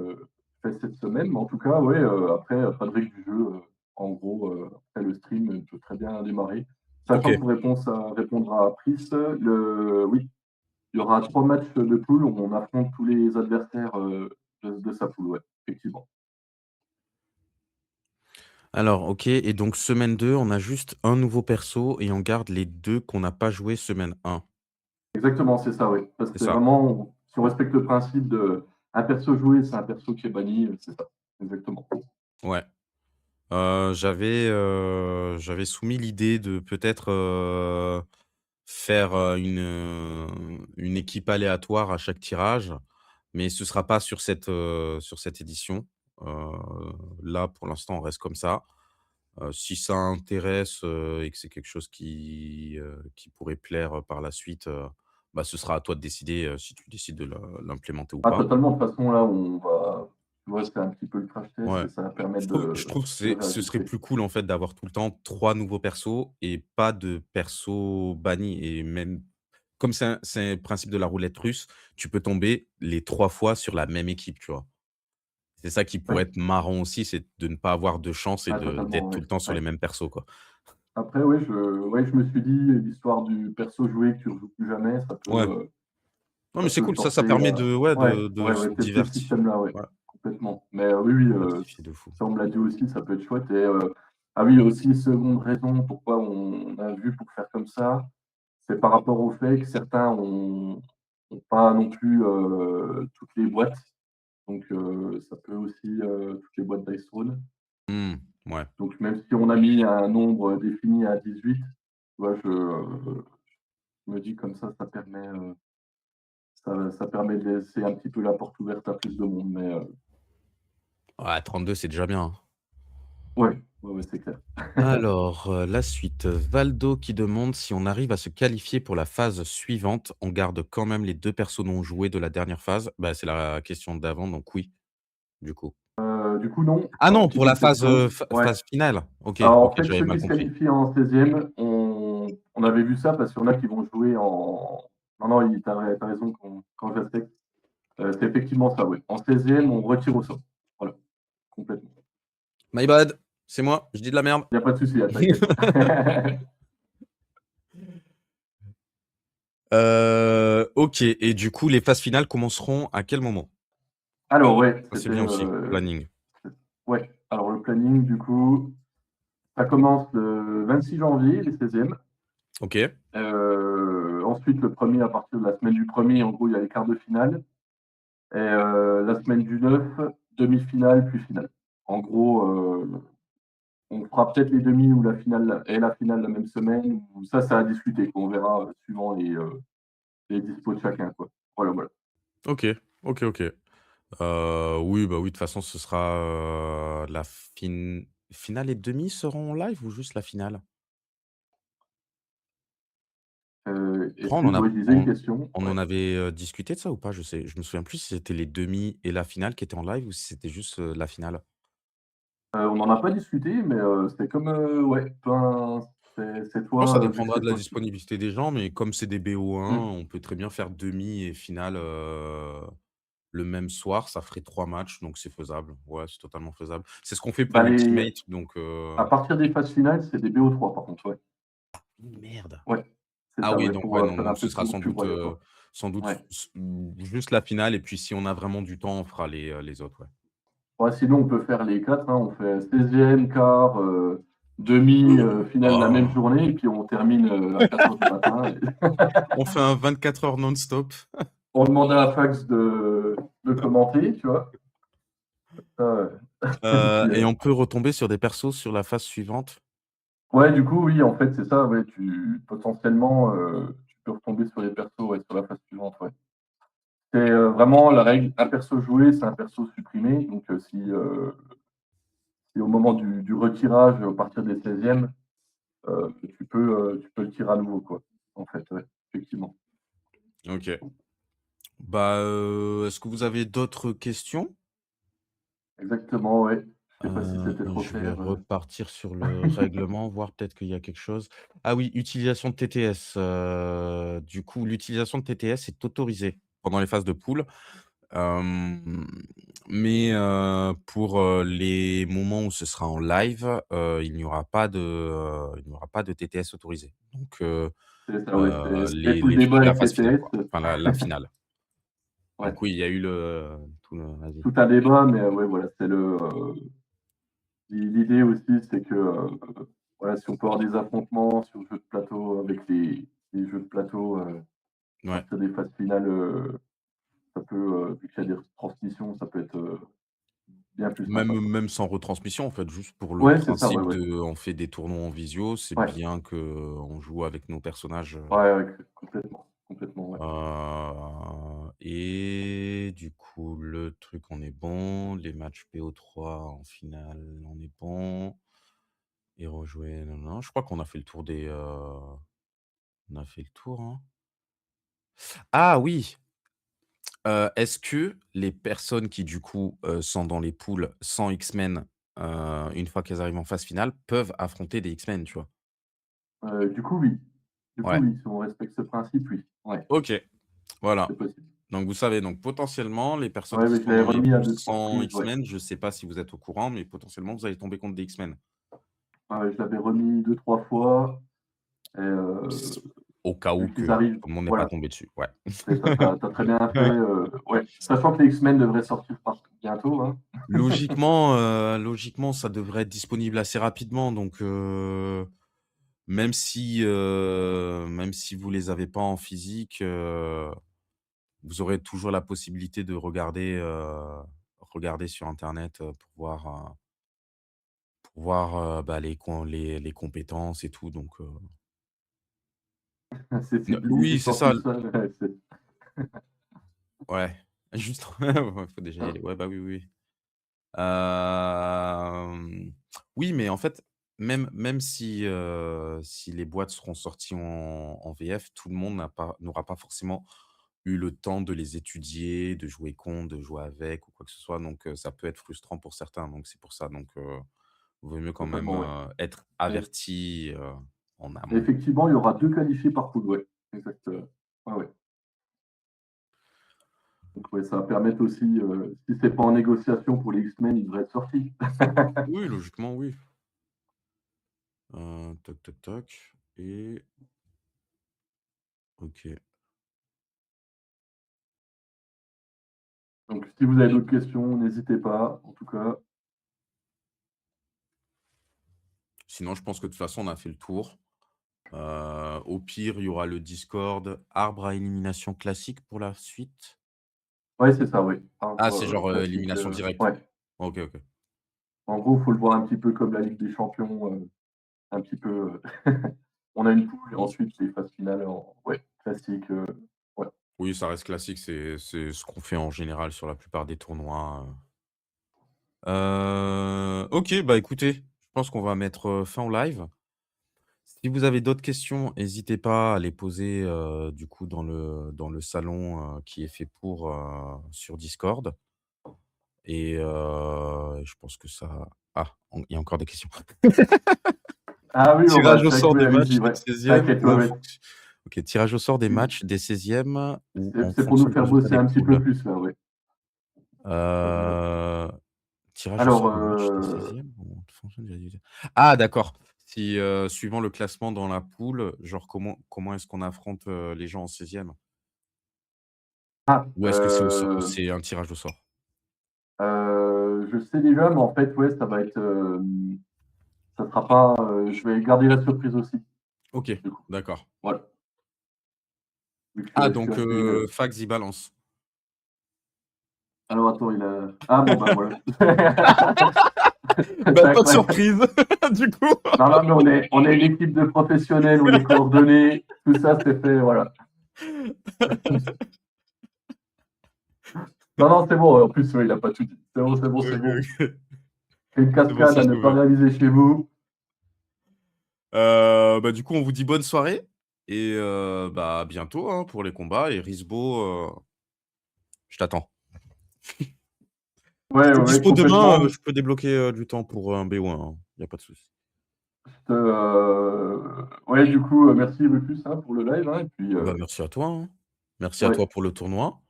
[SPEAKER 2] fait cette semaine. Mais en tout cas, ouais, après, pas de règle du jeu. En gros, après le stream peut très bien démarrer.
[SPEAKER 1] Ok.
[SPEAKER 2] Sachant pour répondre à Pris, oui, il y aura 3 matchs de poule où on affronte tous les adversaires de sa poule, ouais, effectivement.
[SPEAKER 1] Alors, ok. Et donc, semaine 2, on a juste un nouveau perso et on garde les deux qu'on n'a pas joué semaine 1.
[SPEAKER 2] Exactement, c'est ça, oui. Parce que
[SPEAKER 1] C'est
[SPEAKER 2] c'est
[SPEAKER 1] ça.
[SPEAKER 2] vraiment, si on respecte le principe de un perso joué, c'est un perso qui est banni, c'est ça. Exactement.
[SPEAKER 1] Ouais. J'avais soumis l'idée de peut-être faire une équipe aléatoire à chaque tirage, mais ce sera pas sur cette édition. Euh, Là, pour l'instant, on reste comme ça. Si ça intéresse et que c'est quelque chose qui pourrait plaire par la suite, bah, ce sera à toi de décider si tu décides de l'implémenter ou
[SPEAKER 2] Ah,
[SPEAKER 1] pas.
[SPEAKER 2] totalement, de toute façon, là, on va, tu vois, c'est un petit peu le crash test
[SPEAKER 1] Ouais.
[SPEAKER 2] et ça va permettre
[SPEAKER 1] Je trouve que
[SPEAKER 2] de
[SPEAKER 1] ce serait
[SPEAKER 2] réajuster.
[SPEAKER 1] plus cool, en fait, d'avoir tout le temps 3 nouveaux persos et pas de persos bannis et même comme c'est le principe de la roulette russe, tu peux tomber les 3 fois sur la même équipe, tu vois? C'est ça qui pourrait
[SPEAKER 2] Ouais,
[SPEAKER 1] être marrant aussi, c'est de ne pas avoir de chance et
[SPEAKER 2] ah,
[SPEAKER 1] de d'être
[SPEAKER 2] totalement,
[SPEAKER 1] tout
[SPEAKER 2] ouais.
[SPEAKER 1] le temps sur
[SPEAKER 2] Ouais.
[SPEAKER 1] les mêmes persos, quoi.
[SPEAKER 2] Après, ouais, je me suis dit, l'histoire du perso joué que tu ne rejoues plus jamais,
[SPEAKER 1] Ouais. Non, mais
[SPEAKER 2] ça
[SPEAKER 1] c'est
[SPEAKER 2] peut
[SPEAKER 1] cool, ça
[SPEAKER 2] forcer
[SPEAKER 1] permet
[SPEAKER 2] à.
[SPEAKER 1] de ouais,
[SPEAKER 2] Ouais,
[SPEAKER 1] de
[SPEAKER 2] ouais,
[SPEAKER 1] se
[SPEAKER 2] ouais, tester ce
[SPEAKER 1] divertir.
[SPEAKER 2] système-là, ouais,
[SPEAKER 1] Ouais,
[SPEAKER 2] complètement. Mais oui, oui,
[SPEAKER 1] diversifier de fou.
[SPEAKER 2] ça, on me l'a dit aussi, ça peut être chouette. Et ah oui, aussi, seconde raison pourquoi on a vu pour faire comme ça, c'est par rapport au fait que certains ont pas non plus toutes les boîtes. Donc, ça peut aussi, toutes les boîtes Dice Throne.
[SPEAKER 1] Mmh, ouais.
[SPEAKER 2] Donc, même si on a mis un nombre défini à 18, tu vois, je me dis comme ça permet, ça permet de laisser un petit peu la porte ouverte à plus de monde. Mais
[SPEAKER 1] Ouais, 32, c'est déjà bien, hein.
[SPEAKER 2] ouais, ouais, ouais, c'est clair.
[SPEAKER 1] Alors, la suite, Valdo qui demande si on arrive à se qualifier pour la phase suivante, on garde quand même les 2 persos non joués de la dernière phase? Bah, c'est la question d'avant, donc oui, du coup.
[SPEAKER 2] Du coup, non,
[SPEAKER 1] Ah non,
[SPEAKER 2] petite
[SPEAKER 1] pour la phase,
[SPEAKER 2] exception. Ouais.
[SPEAKER 1] phase finale? OK,
[SPEAKER 2] Alors,
[SPEAKER 1] OK,
[SPEAKER 2] en fait,
[SPEAKER 1] j'avais
[SPEAKER 2] ceux
[SPEAKER 1] mal
[SPEAKER 2] qui se
[SPEAKER 1] compris.
[SPEAKER 2] qualifient en 16e, on avait vu ça parce qu'il y en a qui vont jouer en. Non, non, tu as raison quand j'aspecte. C'est effectivement ça, oui. En 16e, on retire au sort. Voilà, complètement.
[SPEAKER 1] My bad, c'est moi, je dis de la merde.
[SPEAKER 2] Il n'y a pas de souci, t'inquiète.
[SPEAKER 1] OK et du coup, les phases finales commenceront à quel moment?
[SPEAKER 2] Alors, ouais,
[SPEAKER 1] Ça, c'est bien aussi, planning.
[SPEAKER 2] ouais. Alors, le planning, du coup, ça commence le 26 janvier, les 16e.
[SPEAKER 1] OK.
[SPEAKER 2] Ensuite, le premier, à partir de la semaine du premier, en gros, il y a les quarts de finale. Et la semaine du 9, demi-finale, puis finale. En gros, on fera peut-être les demi ou la finale la même semaine. Ou ça, c'est à discuter. On verra suivant les dispos de chacun, quoi. Voilà, voilà.
[SPEAKER 1] OK, OK, OK. Oui, bah, oui, de toute façon, ce sera, la finale et demi seront en live ou juste la finale? Je crois
[SPEAKER 2] Excuse, ouais, je disais une question.
[SPEAKER 1] on
[SPEAKER 2] Ouais.
[SPEAKER 1] en avait, discuté de ça ou pas? Je me souviens plus si c'était les demi et la finale qui étaient en live ou si c'était juste, la finale.
[SPEAKER 2] On n'en a pas discuté, mais c'est comme, ouais, ben, c'est
[SPEAKER 1] Je pense que ça
[SPEAKER 2] toi, vu que
[SPEAKER 1] dépendra
[SPEAKER 2] c'est
[SPEAKER 1] de la
[SPEAKER 2] toi qui.
[SPEAKER 1] disponibilité des gens, mais comme c'est des BO1,
[SPEAKER 2] Hmm.
[SPEAKER 1] on peut très bien faire demi et finale, le même soir. Ça ferait 3 matchs, donc c'est faisable. Ouais, c'est totalement faisable. C'est ce qu'on fait
[SPEAKER 2] Bah,
[SPEAKER 1] pour Ultimate, donc
[SPEAKER 2] à partir des phases finales, c'est des BO3, par contre, ouais.
[SPEAKER 1] merde!
[SPEAKER 2] Ouais, c'est
[SPEAKER 1] Ah
[SPEAKER 2] ça,
[SPEAKER 1] oui,
[SPEAKER 2] ouais,
[SPEAKER 1] donc
[SPEAKER 2] pour
[SPEAKER 1] ouais, non,
[SPEAKER 2] faire un
[SPEAKER 1] donc ce
[SPEAKER 2] peu
[SPEAKER 1] sera
[SPEAKER 2] plus royal, quoi.
[SPEAKER 1] sans doute
[SPEAKER 2] Ouais.
[SPEAKER 1] juste la finale et puis si on a vraiment du temps, on fera les autres, ouais.
[SPEAKER 2] Ouais, sinon, on peut faire les 4, hein. On fait 16e, quart, demi, finale la même
[SPEAKER 1] Oh!
[SPEAKER 2] journée, et puis on termine à 4 heures du matin.
[SPEAKER 1] On fait un 24 heures non-stop.
[SPEAKER 2] On demande à Fax de commenter, tu vois. Euh, et puis,
[SPEAKER 1] Et on peut retomber sur des persos sur la phase suivante?
[SPEAKER 2] ouais, du coup, oui, en fait, c'est ça. Ouais, potentiellement, tu peux retomber sur les persos, ouais, sur la phase suivante. Ouais. C'est vraiment la règle. Un perso joué, c'est un perso supprimé. Donc, et au moment du retirage, à partir des 16e, tu peux le tirer à nouveau, quoi, en fait, ouais, effectivement.
[SPEAKER 1] OK. Bah, est-ce que vous avez d'autres questions?
[SPEAKER 2] Exactement, ouais. Je sais pas si c'était trop
[SPEAKER 1] Je vais
[SPEAKER 2] clair.
[SPEAKER 1] repartir sur le règlement, voir peut-être qu'il y a quelque chose. Ah oui, utilisation de TTS, du coup, l'utilisation de TTS est autorisée pendant les phases de poule, hem, mais pour, les moments où ce sera en live, il n'y aura pas de TTS autorisé. Donc
[SPEAKER 2] C'est ça, ouais, c'est
[SPEAKER 1] les
[SPEAKER 2] tout le
[SPEAKER 1] les
[SPEAKER 2] débat
[SPEAKER 1] la
[SPEAKER 2] avec
[SPEAKER 1] phase finale,
[SPEAKER 2] TTS.
[SPEAKER 1] quoi. Enfin la finale.
[SPEAKER 2] Ouais,
[SPEAKER 1] Donc oui, il y a eu tout le vas-y.
[SPEAKER 2] tout un débat, mais ouais, voilà, l'idée aussi, c'est que, voilà, si on peut avoir des affrontements sur le jeu de plateau avec les jeux de plateau, à
[SPEAKER 1] Ouais.
[SPEAKER 2] partir des phases finales, ça peut, vu qu'il y a des transmissions, ça peut être, bien plus sympa, quoi.
[SPEAKER 1] Même sans retransmission, en fait, juste pour le
[SPEAKER 2] Ouais, c'est ça, ouais,
[SPEAKER 1] principe
[SPEAKER 2] ouais.
[SPEAKER 1] de on fait des tournois en visio, c'est
[SPEAKER 2] Ouais,
[SPEAKER 1] bien qu'on joue avec nos personnages,
[SPEAKER 2] ouais, ouais, complètement, complètement, ouais.
[SPEAKER 1] et du coup, le truc, on est bon. Les matchs PO3 en finale, on est bon. Et rejouer, non, non. Je crois qu'on a fait le tour on a fait le tour, hein. Ah oui! Est-ce que les personnes qui, du coup, sont dans les poules sans X-Men, une fois qu'elles arrivent en phase finale, peuvent affronter des X-Men, tu vois?
[SPEAKER 2] Du coup, oui. Du coup,
[SPEAKER 1] Ouais.
[SPEAKER 2] oui, si on respecte ce principe, oui. Ouais,
[SPEAKER 1] OK,
[SPEAKER 2] c'est
[SPEAKER 1] voilà.
[SPEAKER 2] possible.
[SPEAKER 1] Donc vous savez, donc potentiellement, les personnes
[SPEAKER 2] Ouais,
[SPEAKER 1] qui
[SPEAKER 2] mais je
[SPEAKER 1] sont
[SPEAKER 2] l'avais
[SPEAKER 1] dans les
[SPEAKER 2] remis à
[SPEAKER 1] poules
[SPEAKER 2] 2-3
[SPEAKER 1] sans
[SPEAKER 2] reprises, ouais.
[SPEAKER 1] X-Men, je sais pas si vous êtes au courant, mais potentiellement, vous allez tomber contre des X-Men.
[SPEAKER 2] Ouais, je l'avais remis 2-3 fois et
[SPEAKER 1] S Au cas où
[SPEAKER 2] vu
[SPEAKER 1] que
[SPEAKER 2] qu'ils arrivent,
[SPEAKER 1] tout le monde n'est pas
[SPEAKER 2] voilà,
[SPEAKER 1] tombé dessus, ouais.
[SPEAKER 2] c'est ça, tu as très bien fait,
[SPEAKER 1] Ouais.
[SPEAKER 2] ouais. Sachant que les X-Men devraient sortir bientôt, hein.
[SPEAKER 1] Logiquement, ça devrait être disponible assez rapidement, donc même si vous les avez pas en physique, vous aurez toujours la possibilité de regarder sur internet, pour voir, bah, les compétences et tout, donc
[SPEAKER 2] C'est
[SPEAKER 1] oui,
[SPEAKER 2] ils
[SPEAKER 1] c'est
[SPEAKER 2] sont
[SPEAKER 1] ça,
[SPEAKER 2] tous seuls, ouais,
[SPEAKER 1] ouais, juste ouais, faut déjà y aller. Ouais, bah, oui, oui, oui. Hem, oui, mais en fait, même si les boîtes seront sorties en VF, tout le monde n'aura pas forcément eu le temps de les étudier, de jouer contre, de jouer avec ou quoi que ce soit, donc ça peut être frustrant pour certains, donc c'est pour ça, donc vaut mieux quand même,
[SPEAKER 2] totalement, ouais.
[SPEAKER 1] être
[SPEAKER 2] Et
[SPEAKER 1] averti, en amont.
[SPEAKER 2] effectivement, il y aura 2 qualifiés par poule, ouais, exact, ouais, ouais. Donc ouais, ça va permettre aussi, si c'est pas en négociation pour les X-Men, ils devraient être sortis.
[SPEAKER 1] Oui, logiquement, oui. Toc, toc, toc et OK.
[SPEAKER 2] Donc si vous avez d'autres questions, n'hésitez pas, en tout cas.
[SPEAKER 1] Sinon, je pense que de toute façon, on a fait le tour. Au pire, il y aura le Discord, arbre à élimination classique pour la suite?
[SPEAKER 2] Ouais, c'est ça, oui.
[SPEAKER 1] Ah,
[SPEAKER 2] Arbre,
[SPEAKER 1] c'est genre,
[SPEAKER 2] classique,
[SPEAKER 1] élimination directe?
[SPEAKER 2] ouais.
[SPEAKER 1] OK, OK.
[SPEAKER 2] En gros, il faut le voir un petit peu comme la Ligue des champions, un petit peu, on a une poule et
[SPEAKER 1] Mmh.
[SPEAKER 2] ensuite les phases finales en ouais, classique, ouais.
[SPEAKER 1] Oui, ça reste classique, c'est ce qu'on fait en général sur la plupart des tournois. OK, bah, écoutez, je pense qu'on va mettre, fin au live. Si vous avez d'autres questions, n'hésitez pas à les poser, du coup dans le salon, qui est fait pour, sur Discord et je pense que ça il y a encore des questions.
[SPEAKER 2] Ah oui, bon, bah,
[SPEAKER 1] Tirage au
[SPEAKER 2] c'est vrai que
[SPEAKER 1] sort
[SPEAKER 2] oui,
[SPEAKER 1] des
[SPEAKER 2] allez-y,
[SPEAKER 1] matchs des
[SPEAKER 2] ouais.
[SPEAKER 1] 16e
[SPEAKER 2] T'inquiète,
[SPEAKER 1] ou
[SPEAKER 2] ouais,
[SPEAKER 1] en
[SPEAKER 2] ouais.
[SPEAKER 1] fonction OK, tirage au sort des
[SPEAKER 2] Tu
[SPEAKER 1] matchs des 16e ou en
[SPEAKER 2] c'est pour nous
[SPEAKER 1] fonction du
[SPEAKER 2] faire
[SPEAKER 1] résultat
[SPEAKER 2] bosser
[SPEAKER 1] des
[SPEAKER 2] un petit peu
[SPEAKER 1] poules?
[SPEAKER 2] plus là, ouais. Vas-y,
[SPEAKER 1] Heu, tirage au
[SPEAKER 2] alors,
[SPEAKER 1] sort des matchs des 16e ou en fonction du résultat? Ah d'accord! Si, suivant le classement dans la poule, genre comment est-ce qu'on affronte, les gens en 16e?
[SPEAKER 2] ah,
[SPEAKER 1] Ou est-ce que c'est un tirage au sort?
[SPEAKER 2] je sais déjà, mais en fait, ouais, ça va être, ça sera pas, je vais garder la surprise aussi,
[SPEAKER 1] OK,
[SPEAKER 2] du coup.
[SPEAKER 1] d'accord.
[SPEAKER 2] Voilà, vu que
[SPEAKER 1] Ah
[SPEAKER 2] je suis
[SPEAKER 1] donc
[SPEAKER 2] assez,
[SPEAKER 1] Fax y balance.
[SPEAKER 2] alors attends, il a ah bon, bah, voilà.
[SPEAKER 1] Bah,
[SPEAKER 2] C'est
[SPEAKER 1] pas de
[SPEAKER 2] incroyable.
[SPEAKER 1] surprise du coup.
[SPEAKER 2] Non, non, mais on est une équipe de professionnels, on est coordonnés, tout ça, c'est fait, voilà. Non, non, c'est bon, en plus, ouais, il a pas tout dit. C'est bon, c'est bon,
[SPEAKER 1] OK,
[SPEAKER 2] c'est bon.
[SPEAKER 1] OK.
[SPEAKER 2] Quelle
[SPEAKER 1] C'est pour
[SPEAKER 2] cascade
[SPEAKER 1] ça
[SPEAKER 2] à
[SPEAKER 1] que
[SPEAKER 2] ne
[SPEAKER 1] je
[SPEAKER 2] pas
[SPEAKER 1] veux.
[SPEAKER 2] réaliser chez vous.
[SPEAKER 1] Bah, du coup, on vous dit bonne soirée et bah, à bientôt, hein, pour les combats et Risbo, je t'attends. Si
[SPEAKER 2] Ouais,
[SPEAKER 1] tu
[SPEAKER 2] ouais,
[SPEAKER 1] es
[SPEAKER 2] ouais,
[SPEAKER 1] dispo demain,
[SPEAKER 2] complètement.
[SPEAKER 1] je peux débloquer, du temps pour un BO1, hein, il y a pas de souci.
[SPEAKER 2] Ouais, du coup, merci Rufus hein, pour le live. Hein, et puis,
[SPEAKER 1] Bah, merci à toi, hein. Merci à
[SPEAKER 2] ouais,
[SPEAKER 1] toi pour le tournoi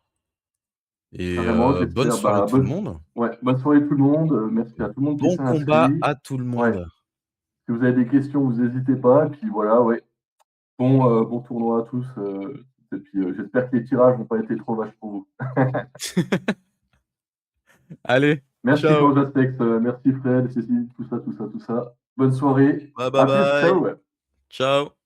[SPEAKER 1] et
[SPEAKER 2] carrément,
[SPEAKER 1] bonne
[SPEAKER 2] j'espère.
[SPEAKER 1] soirée
[SPEAKER 2] Bah,
[SPEAKER 1] tout le monde.
[SPEAKER 2] bonne soirée tout le monde. Merci à tout le monde qui
[SPEAKER 1] Bon
[SPEAKER 2] s'est
[SPEAKER 1] combat
[SPEAKER 2] inscrit.
[SPEAKER 1] à tout le
[SPEAKER 2] Ouais,
[SPEAKER 1] monde.
[SPEAKER 2] si vous avez des questions, vous n'hésitez pas. Et puis voilà, ouais, bon tournoi à tous. Et puis, j'espère que les tirages n'ont pas été trop vaches pour vous.
[SPEAKER 1] Allez,
[SPEAKER 2] Merci
[SPEAKER 1] ciao.
[SPEAKER 2] Grand Astex, merci Fred, Cécile, tout ça, tout ça, tout ça. Bonne soirée.
[SPEAKER 1] Bye, bye,
[SPEAKER 2] À plus,
[SPEAKER 1] bye.
[SPEAKER 2] ciao.
[SPEAKER 1] Ciao.